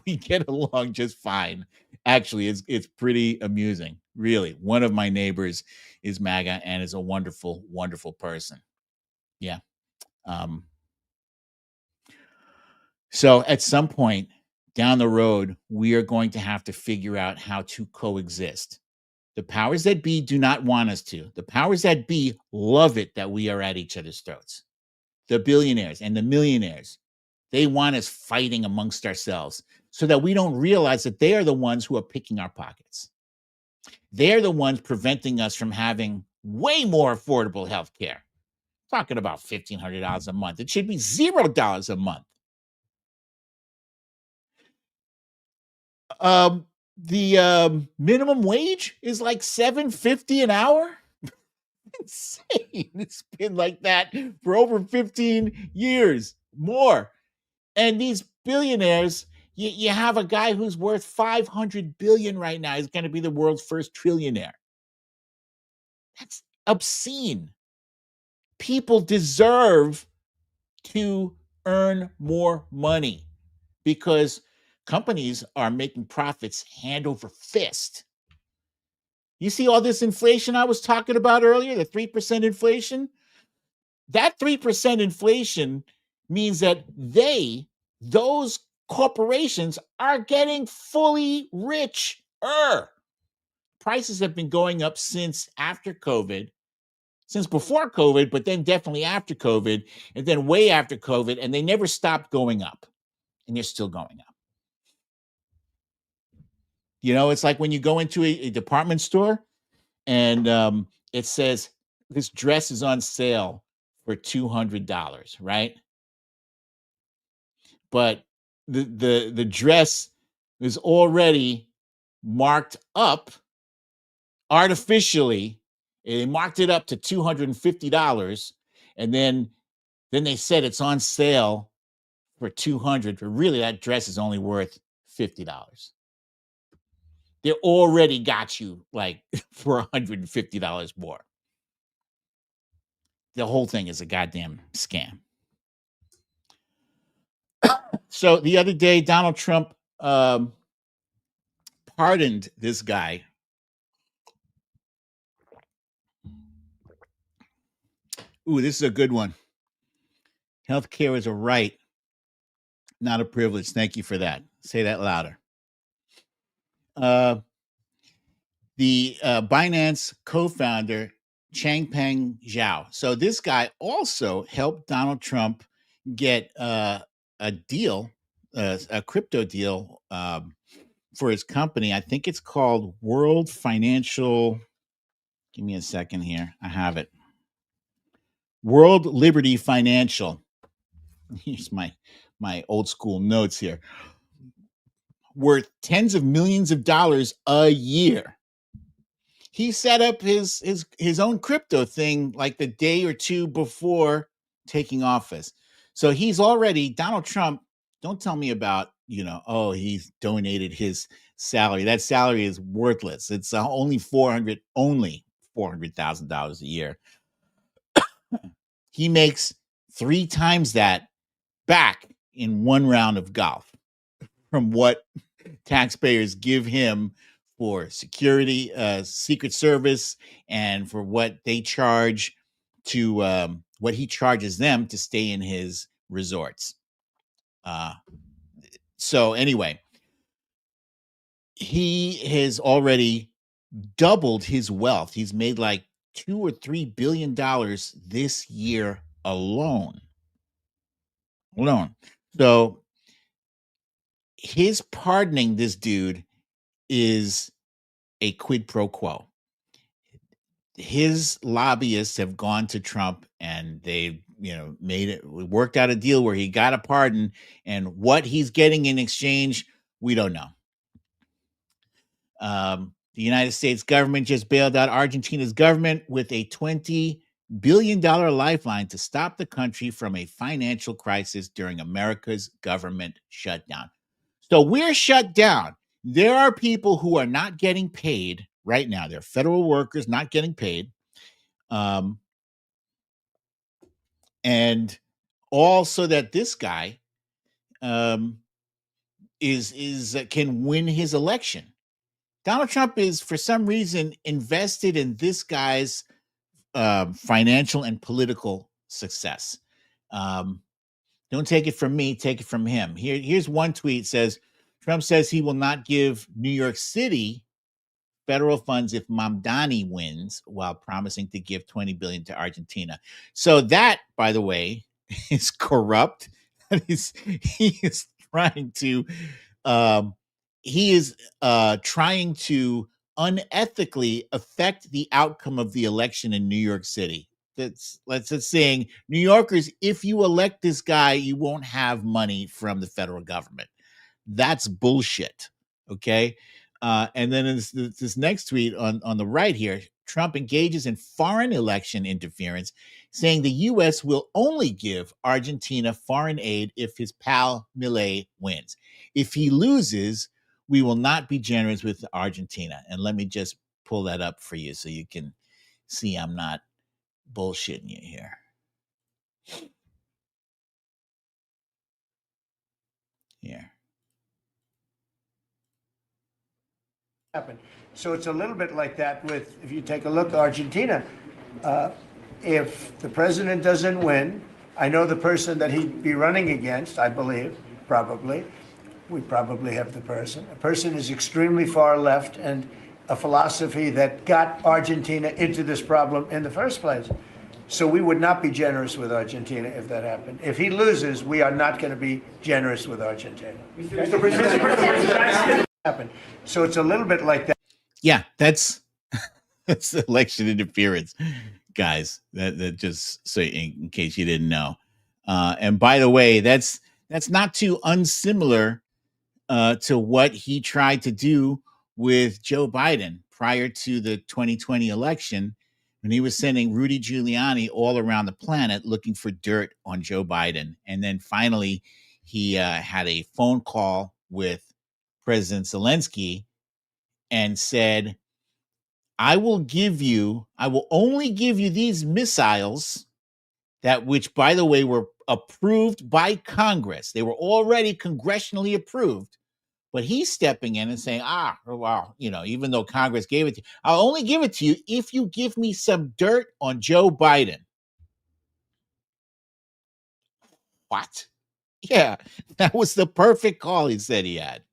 we get along just fine. Actually, it's pretty amusing. Really, one of my neighbors is MAGA and is a wonderful, wonderful person. Yeah. So at some point down the road, we are going to have to figure out how to coexist. The powers that be do not want us to. The powers that be love it that we are at each other's throats. The billionaires and the millionaires, they want us fighting amongst ourselves so that we don't realize that they are the ones who are picking our pockets. They're the ones preventing us from having way more affordable health care. Talking about $1,500 a month. It should be $0 a month. The minimum wage is like $7.50 an hour. Insane. It's been like that for over 15 years, more. And these billionaires, you have a guy who's worth $500 billion right now. He's going to be the world's first trillionaire. That's obscene. People deserve to earn more money because companies are making profits hand over fist. You see all this inflation I was talking about earlier, the 3% inflation? That 3% inflation means that those corporations are getting fully richer. Prices have been going up since after COVID, since before COVID, but then definitely after COVID, and then way after COVID, and they never stopped going up, and they're still going up. It's like when you go into a department store and it says this dress is on sale for $200, right? But the dress is already marked up artificially. They marked it up to $250, and then they said it's on sale for $200. But really, that dress is only worth $50. They already got you like for $150 more. The whole thing is a goddamn scam. So the other day, Donald Trump pardoned this guy. Ooh, this is a good one. Healthcare is a right, not a privilege. Thank you for that. Say that louder. The Binance co-founder, Changpeng Zhao. So this guy also helped Donald Trump get a deal, a crypto deal for his company. I think it's called World Financial. Give me a second here. I have it. World Liberty Financial. Here's my my old school notes here, worth tens of millions of dollars a year. He set up his own crypto thing like the day or two before taking office. So he's already Donald Trump. Don't tell me about, oh, he's donated his salary. That salary is worthless. It's only $400,000 a year. He makes 3 times that back in one round of golf from what taxpayers give him for security, Secret Service, and for what they charge to what he charges them to stay in his resorts. So anyway, he has already doubled his wealth. He's made like $2 or $3 billion this year alone. So his pardoning this dude is a quid pro quo. His lobbyists have gone to Trump and they, worked out a deal where he got a pardon, and what he's getting in exchange, we don't know. The United States government just bailed out Argentina's government with a $20 billion lifeline to stop the country from a financial crisis during America's government shutdown. So we're shut down. There are people who are not getting paid right now. They're federal workers not getting paid. And also that this guy is can win his election. Donald Trump is, for some reason, invested in this guy's financial and political success. Don't take it from me, take it from him. Here's one tweet says, Trump says he will not give New York City federal funds if Mamdani wins, while promising to give $20 billion to Argentina. So that, by the way, is corrupt. He is trying to unethically affect the outcome of the election in New York City. That's saying, New Yorkers, if you elect this guy, you won't have money from the federal government. That's bullshit. Okay. And then this next tweet on the right here, Trump engages in foreign election interference, saying the U.S. will only give Argentina foreign aid if his pal Milei wins. If he loses, we will not be generous with Argentina. And let me just pull that up for you so you can see I'm not bullshitting you here. Here. Happen. So it's a little bit like that with, if you take a look at Argentina, if the president doesn't win, I know the person that he'd be running against, I believe, we probably have the person. A person is extremely far left and a philosophy that got Argentina into this problem in the first place. So we would not be generous with Argentina if that happened. If he loses, we are not going to be generous with Argentina. Happen. So it's a little bit like that. Yeah, that's election interference, guys. That just so in case you didn't know. And by the way, that's not too unsimilar to what he tried to do with Joe Biden prior to the 2020 election, when he was sending Rudy Giuliani all around the planet looking for dirt on Joe Biden. And then finally, he had a phone call with President Zelensky and said, I will only give you these missiles, that which, by the way, were approved by Congress. They were already congressionally approved, but he's stepping in and saying, well, even though Congress gave it to you, I'll only give it to you if you give me some dirt on Joe Biden. What? Yeah, that was the perfect call he said he had.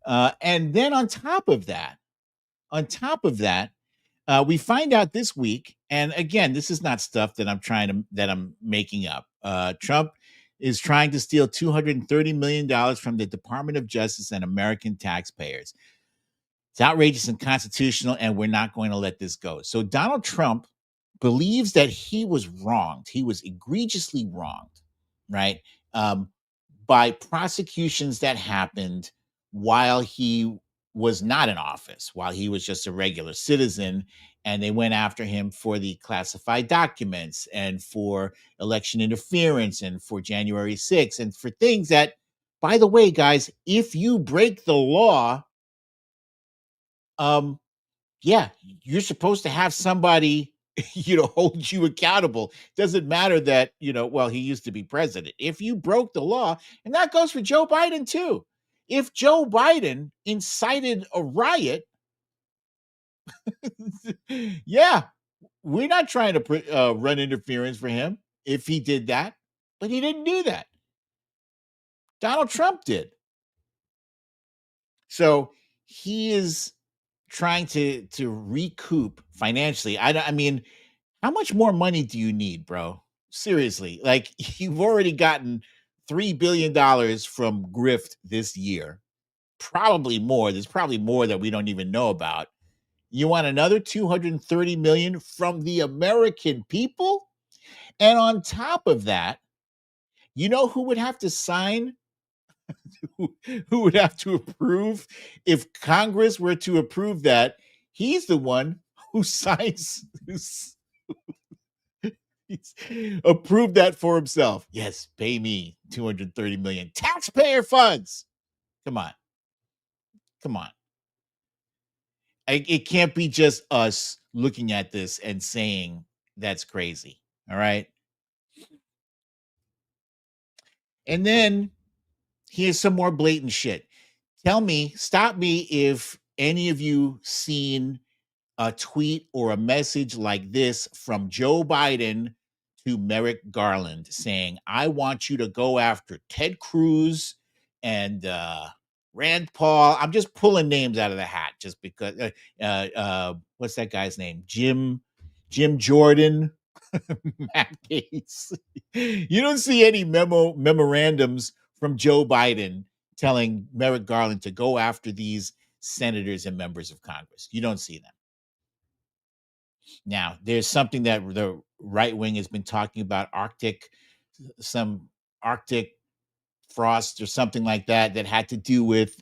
And then on top of that, we find out this week, and again, this is not stuff that I'm making up. Trump is trying to steal $230 million from the Department of Justice and American taxpayers. It's outrageous and unconstitutional, and we're not going to let this go. So Donald Trump believes that he was wronged. He was egregiously wronged, right? by prosecutions that happened while he was not in office, while he was just a regular citizen. And they went after him for the classified documents and for election interference and for January 6th and for things that, by the way, guys, if you break the law, yeah, you're supposed to have somebody, hold you accountable. Doesn't matter that, well, he used to be president. If you broke the law, and that goes for Joe Biden too. If Joe Biden incited a riot, yeah, we're not trying to run interference for him if he did that, but he didn't do that. Donald Trump did. So he is trying to recoup financially. I mean, how much more money do you need, bro? Seriously, like you've already gotten $3 billion from grift this year. Probably more. There's probably more that we don't even know about. You want another 230 million from the American people? And on top of that, you know who would have to sign? Who would have to approve if Congress were to approve that? He's the one who signs, he's approved that for himself. Yes, pay me 230 million taxpayer funds. Come on. It can't be just us looking at this and saying that's crazy. All right. And then here's some more blatant shit. Stop me if any of you seen a tweet or a message like this from Joe Biden to Merrick Garland saying, I want you to go after Ted Cruz and Rand Paul. I'm just pulling names out of the hat just because. What's that guy's name? Jim Jordan, Matt Gaetz. You don't see any memorandums from Joe Biden telling Merrick Garland to go after these senators and members of Congress. You don't see them. Now, there's something that the right wing has been talking about, some Arctic frost or something like that had to do with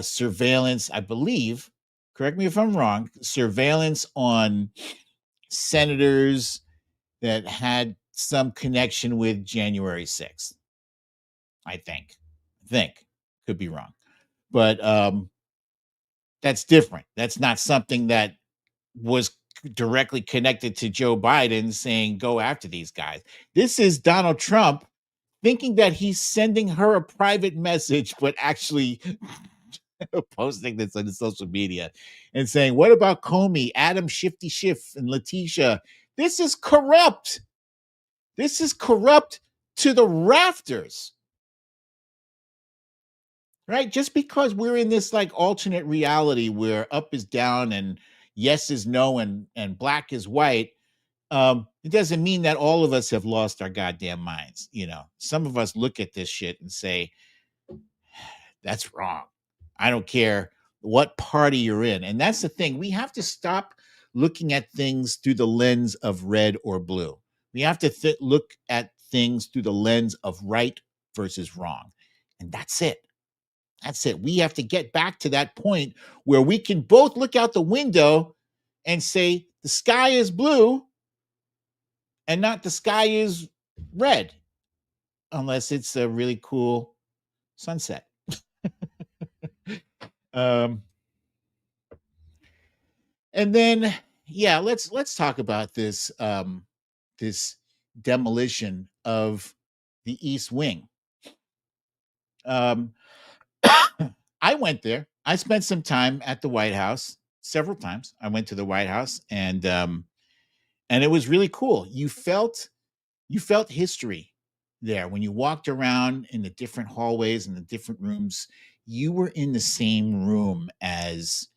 surveillance, I believe, correct me if I'm wrong, surveillance on senators that had some connection with January 6th. I think. Could be wrong. But that's different. That's not something that was directly connected to Joe Biden saying, go after these guys. This is Donald Trump thinking that he's sending her a private message, but actually posting this on the social media and saying, what about Comey, Adam Shifty Schiff, and Letitia? This is corrupt. This is corrupt to the rafters. Right? Just because we're in this like alternate reality where up is down and yes is no and black is white, it doesn't mean that all of us have lost our goddamn minds. Some of us look at this shit and say, that's wrong. I don't care what party you're in. And that's the thing. We have to stop looking at things through the lens of red or blue. We have to look at things through the lens of right versus wrong. And that's it. That's it. We have to get back to that point where we can both look out the window and say the sky is blue and not the sky is red, unless it's a really cool sunset. And then, yeah, let's talk about this this demolition of the East Wing. I went there. I spent some time at the White House several times. I went to the White House and it was really cool. You felt history there when you walked around in the different hallways and the different rooms. You were in the same room as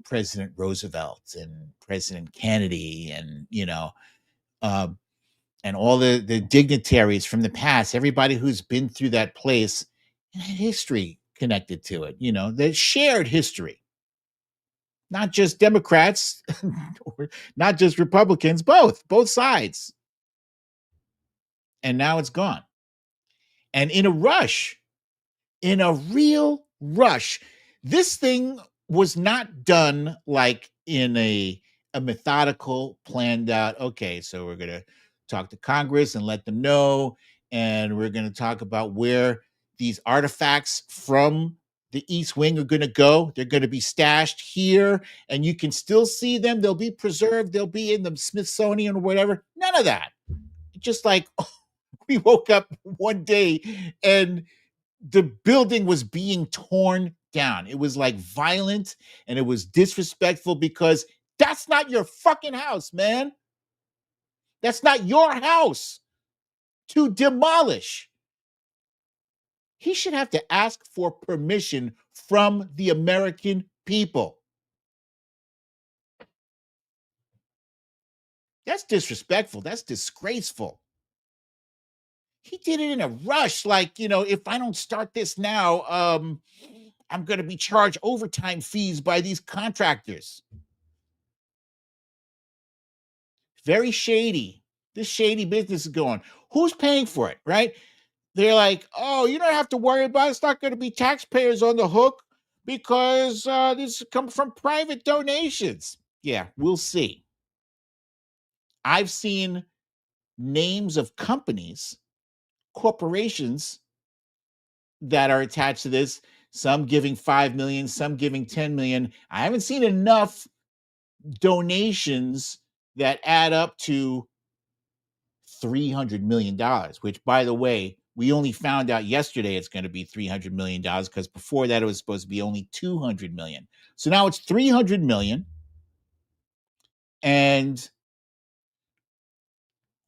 President Roosevelt and President Kennedy and and all the dignitaries from the past. Everybody who's been through that place and had history connected to it. The shared history. Not just Democrats, or not just Republicans, both sides. And now it's gone. and in a rush, in a real rush. This thing was not done like in a methodical, planned out, okay, so we're going to talk to Congress and let them know, and we're going to talk about where these artifacts from the East Wing are going to go. They're going to be stashed here, and you can still see them. They'll be preserved. They'll be in the Smithsonian or whatever. None of that. Just like we woke up one day and the building was being torn down. It was like violent and it was disrespectful because that's not your fucking house, man. That's not your house to demolish. He should have to ask for permission from the American people. That's disrespectful. That's disgraceful. He did it in a rush. Like, if I don't start this now, I'm going to be charged overtime fees by these contractors. Very shady. This shady business is going. Who's paying for it, right? They're like, oh, you don't have to worry about it. It's not going to be taxpayers on the hook because this comes from private donations. Yeah, we'll see. I've seen names of companies, corporations that are attached to this, some giving 5 million, some giving 10 million. I haven't seen enough donations that add up to $300 million, which, by the way, we only found out yesterday it's going to be $300 million because before that it was supposed to be only $200 million. So now it's $300 million. And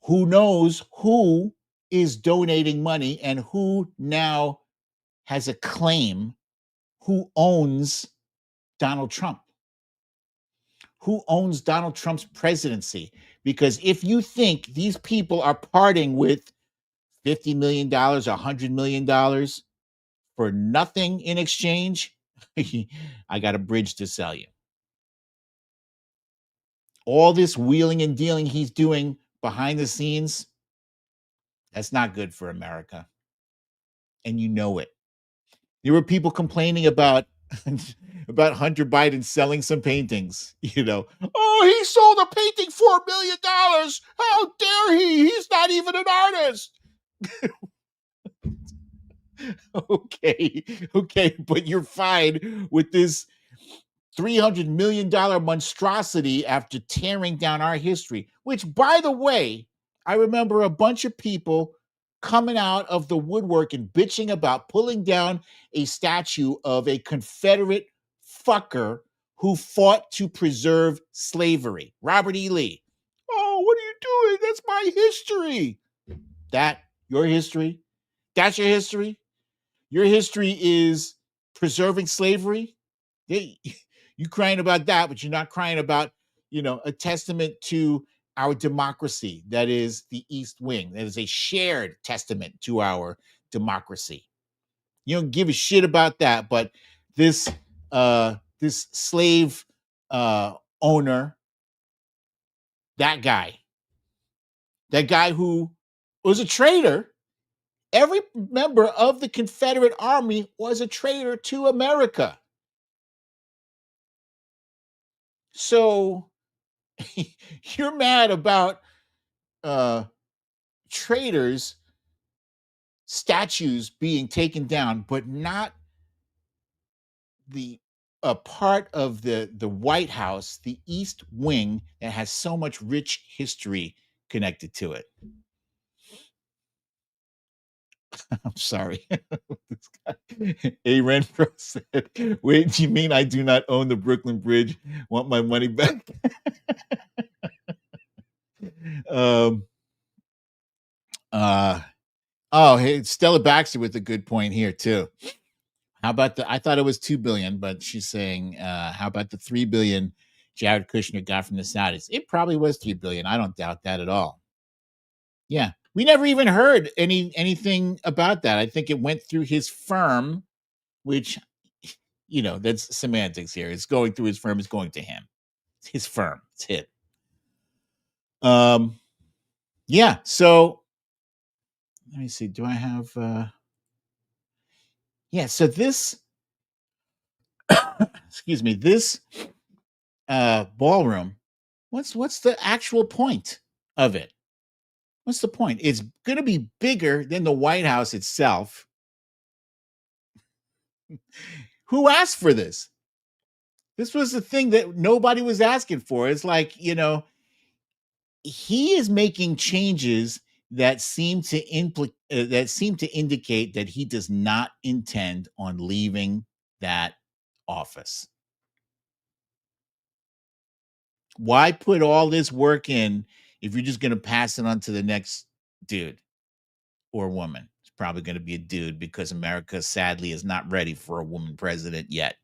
who knows who is donating money and who now has a claim, who owns Donald Trump, who owns Donald Trump's presidency. Because if you think these people are parting with $50 million, $100 million for nothing in exchange, I got a bridge to sell you. All this wheeling and dealing he's doing behind the scenes, that's not good for America. And you know it. There were people complaining about Hunter Biden selling some paintings, Oh, he sold a painting for $1 million. How dare he? He's not even an artist. Okay, but you're fine with this $300 million monstrosity after tearing down our history, which, by the way, I remember a bunch of people coming out of the woodwork and bitching about pulling down a statue of a Confederate fucker who fought to preserve slavery, Robert E. Lee. Oh, what are you doing? That's my history. Your history? That's your history? Your history is preserving slavery? You crying about that, but you're not crying about, a testament to our democracy. That is the East Wing. That is a shared testament to our democracy. You don't give a shit about that, but this slave owner, that guy who was a traitor. Every member of the Confederate Army was a traitor to America. So you're mad about traitors' statues being taken down, but not a part of the White House, the East Wing, that has so much rich history connected to it. I'm sorry. A. Renfro said, wait, do you mean I do not own the Brooklyn Bridge? Want my money back? Hey, Stella Baxter with a good point here too. How about I thought it was 2 billion, but she's saying, how about the 3 billion Jared Kushner got from the Saudis? It probably was 3 billion. I don't doubt that at all. Yeah. We never even heard anything about that. I think it went through his firm, which, that's semantics here. It's going through his firm. It's going to him. It's his firm. It's it. Yeah. So let me see. Do I have yeah, so this excuse me, this ballroom, what's the actual point of it? What's the point? It's going to be bigger than the White House itself. Who asked for this? This was the thing that nobody was asking for. It's like, he is making changes that seem to indicate that he does not intend on leaving that office. Why put all this work in if you're just going to pass it on to the next dude or woman? It's probably going to be a dude because America sadly is not ready for a woman president yet.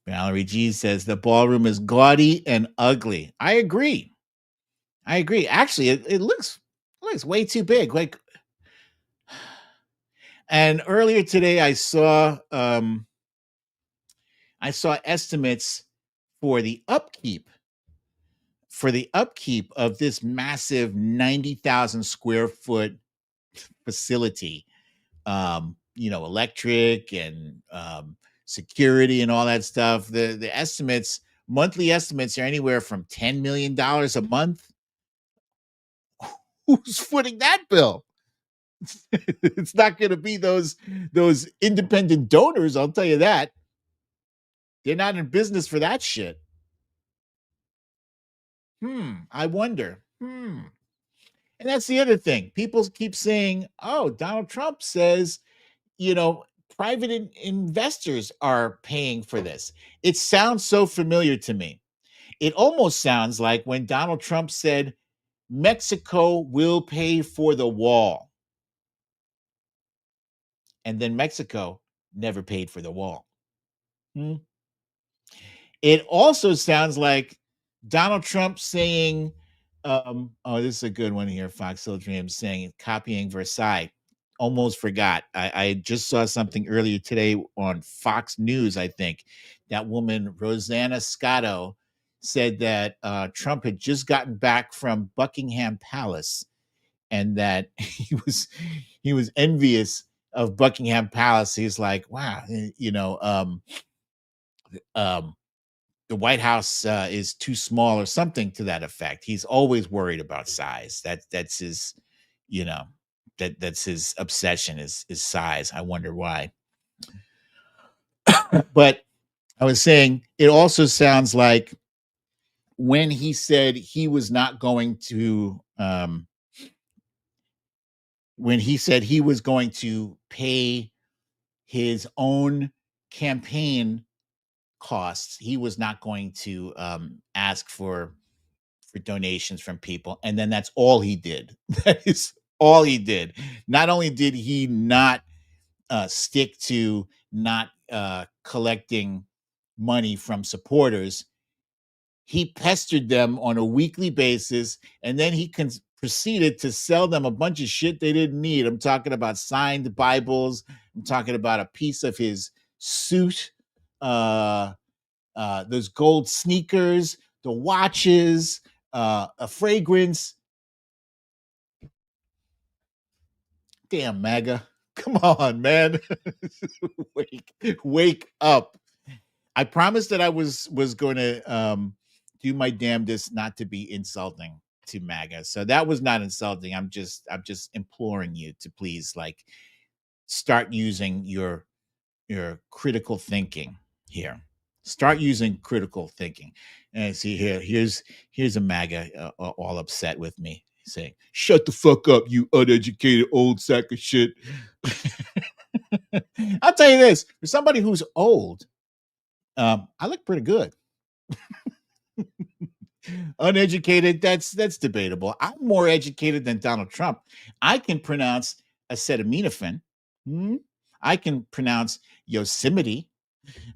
Valerie G says the ballroom is gaudy and ugly. I agree. Actually, it looks way too big. Like, and earlier today, I saw estimates for the upkeep of this massive 90,000 square foot facility. Electric and security and all that stuff. The estimates, monthly estimates, are anywhere from $10 million a month. Who's footing that bill? It's not going to be those independent donors, I'll tell you that. They're not in business for that shit. I wonder. And that's the other thing. People keep saying, oh, Donald Trump says, private investors are paying for this. It sounds so familiar to me. It almost sounds like when Donald Trump said, Mexico will pay for the wall. And then Mexico never paid for the wall. It also sounds like Donald Trump saying, oh, this is a good one here. Fox Hill Dreams saying, copying Versailles. Almost forgot. I just saw something earlier today on Fox News, I think. That woman, Rosanna Scotto, said that Trump had just gotten back from Buckingham Palace and that he was envious of Buckingham Palace. He's like, wow, the White House is too small or something to that effect. He's always worried about size. That's his, that's his obsession is size. I wonder why. But I was saying it also sounds like when he said he was not going to pay his own campaign costs, he was not going to ask for donations from people, and then that's all he did. That is all he did. Not only did he not stick to not collecting money from supporters, he pestered them on a weekly basis, and then he proceeded to sell them a bunch of shit they didn't need. I'm talking about signed Bibles. I'm talking about a piece of his suit, those gold sneakers, the watches, a fragrance. Damn, MAGA. Come on, man. Wake up. I promised that I was going to do my damnedest not to be insulting to MAGA. So that was not insulting. I'm just imploring you to please start using your critical thinking here. Start using critical thinking. And see here's a MAGA all upset with me, saying, "Shut the fuck up, you uneducated old sack of shit." I'll tell you this: for somebody who's old, I look pretty good. Uneducated, that's debatable. I'm more educated than Donald Trump. I can pronounce acetaminophen. I can pronounce Yosemite.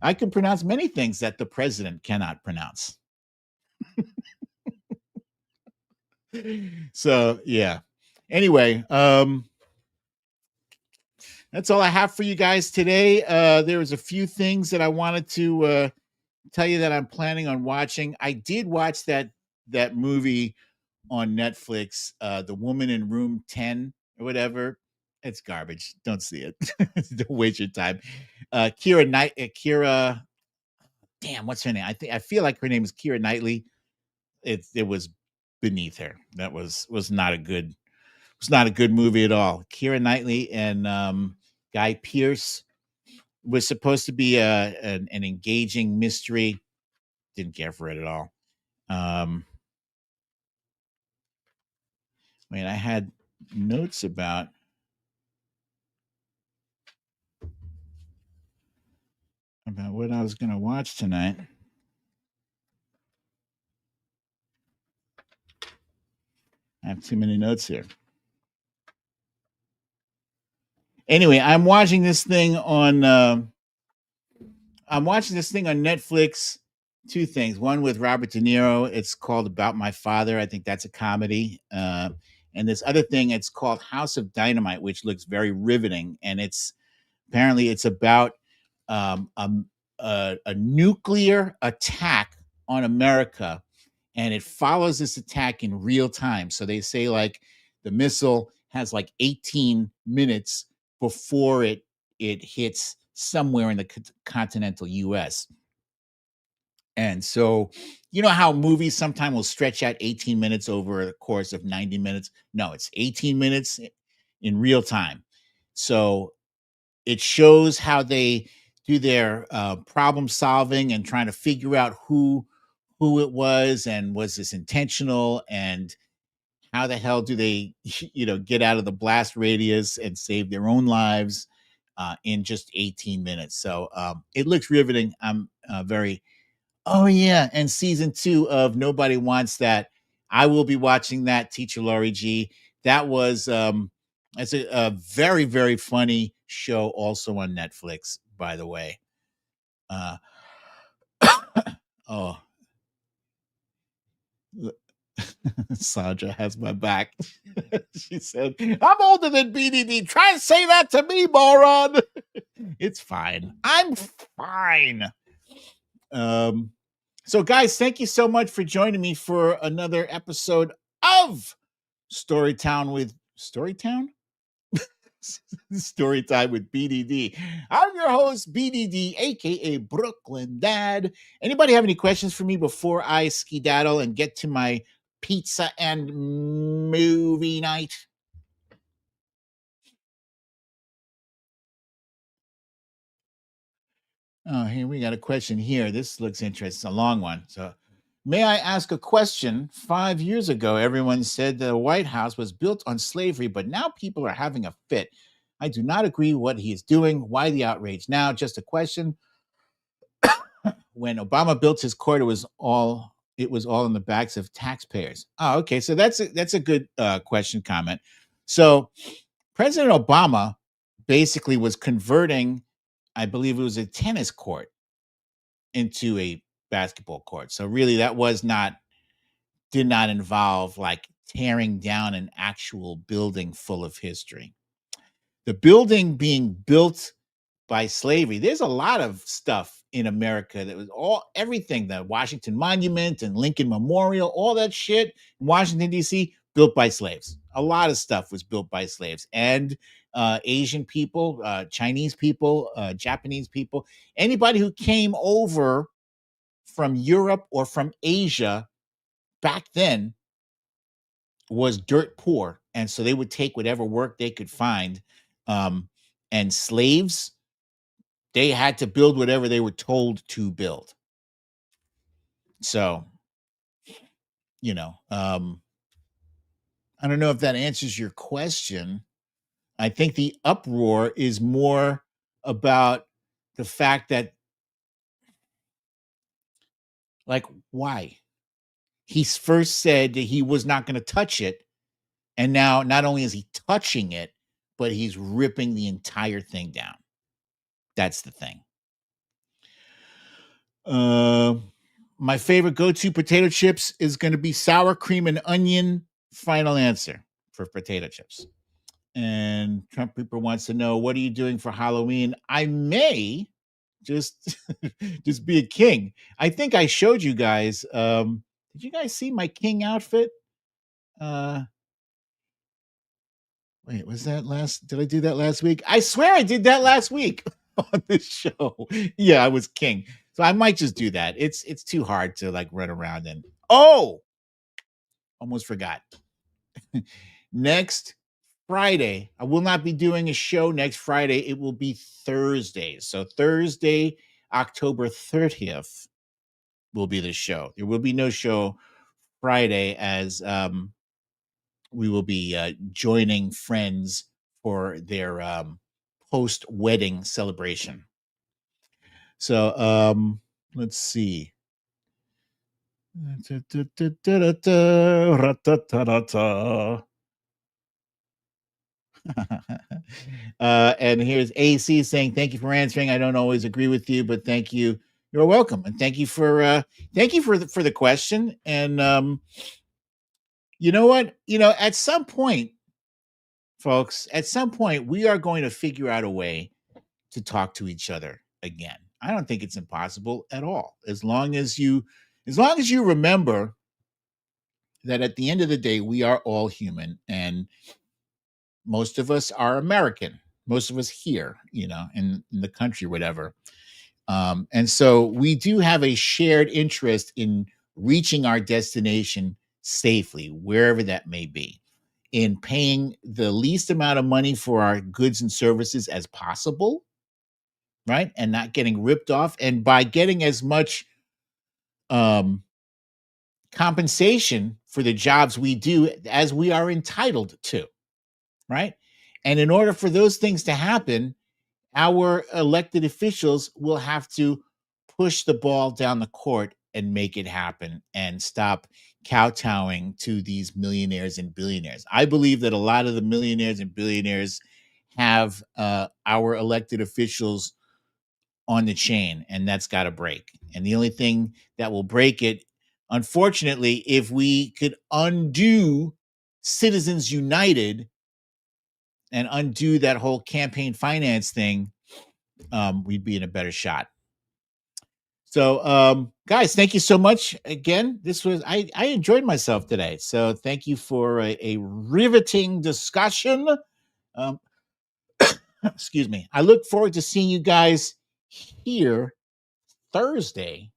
I can pronounce many things that the president cannot pronounce. So yeah. Anyway, that's all I have for you guys today. There was a few things that I wanted to tell you that I'm planning on watching. I did watch that movie on Netflix, The Woman in Room 10 or whatever. It's garbage. Don't see it. Don't waste your time. Kira, damn, what's her name? I feel like her name is Kira Knightley. It was beneath her. That was not a good movie at all. Kira Knightley and Guy Pearce was supposed to be an engaging mystery. Didn't care for it at all. I had notes about what I was going to watch tonight. I have too many notes here. Anyway, I'm watching this thing on Netflix. Two things. One with Robert De Niro. It's called About My Father. I think that's a comedy. And this other thing, it's called House of Dynamite, which looks very riveting. And it's about a nuclear attack on America, and it follows this attack in real time. So they say like the missile has like 18 minutes before it hits somewhere in the continental U.S. And so, you know how movies sometimes will stretch out 18 minutes over the course of 90 minutes? No, it's 18 minutes in real time. So it shows how they do their problem solving and trying to figure out who it was and was this intentional, and how the hell do they get out of the blast radius and save their own lives in just 18 minutes. So it looks riveting. I'm very Oh yeah, and season 2 of Nobody Wants That. I will be watching that, Teacher Laurie G. That was it's a very, very funny show, also on Netflix, by the way. Uh oh. Sandra has my back. She said, I'm older than BDD. Try and say that to me, moron. It's fine. I'm fine. So, guys, thank you so much for joining me for another episode of Storytime with Storytime with BDD. I'm your host, BDD, aka Brooklyn Dad. Anybody have any questions for me before I skedaddle and get to my pizza and movie night? Oh, here we got a question here. This looks interesting. A long one. So, may I ask a question? 5 years ago, everyone said the White House was built on slavery, but now people are having a fit. I do not agree with what he is doing. Why the outrage now? Just a question. When Obama built his court, it was all in the backs of taxpayers. Oh, okay. So that's a good question, comment. So President Obama basically was converting, I believe it was a tennis court, into a basketball court. So really that did not involve like tearing down an actual building full of history. The building being built by slavery, there's a lot of stuff in America that was everything, the Washington Monument and Lincoln Memorial, all that shit in Washington, D.C., built by slaves. A lot of stuff was built by slaves, and Asian people, Chinese people, Japanese people, anybody who came over from Europe or from Asia back then was dirt poor. And so they would take whatever work they could find. And slaves, they had to build whatever they were told to build. So, I don't know if that answers your question. I think the uproar is more about the fact that, like, why? He first said that he was not going to touch it. And now not only is he touching it, but he's ripping the entire thing down. That's the thing. My favorite go-to potato chips is going to be sour cream and onion. Final answer for potato chips. And Trump Reaper wants to know, what are you doing for Halloween? I may just be a king. I think I showed you guys. Did you guys see my king outfit? Wait, was that last? Did I do that last week? I swear I did that last week on this show. Yeah, I was king. So I might just do that. It's too hard to like run around and almost forgot. Next Friday, I will not be doing a show next Friday. It will be Thursday. So Thursday, October 30th will be the show. There will be no show Friday as we will be joining friends for their post-wedding celebration. So let's see. And here's AC saying, "Thank you for answering. I don't always agree with you, but thank you. You're welcome, and thank you for the question." And you know what? At some point, folks, we are going to figure out a way to talk to each other again. I don't think it's impossible at all, as long as you remember that at the end of the day, we are all human, and most of us are American. Most of us here, in the country, whatever. And so we do have a shared interest in reaching our destination safely, wherever that may be, in paying the least amount of money for our goods and services as possible, right? And not getting ripped off. And by getting as much compensation for the jobs we do as we are entitled to, right? And in order for those things to happen, our elected officials will have to push the ball down the court and make it happen and stop kowtowing to these millionaires and billionaires. I believe that a lot of the millionaires and billionaires have our elected officials on the chain, and that's got to break. And the only thing that will break it, unfortunately, if we could undo Citizens United and undo that whole campaign finance thing, we'd be in a better shot. So, guys, thank you so much again. I enjoyed myself today. So thank you for a riveting discussion. Excuse me. I look forward to seeing you guys here Thursday,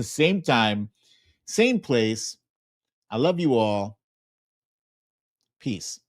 same time, same place. I love you all. Peace.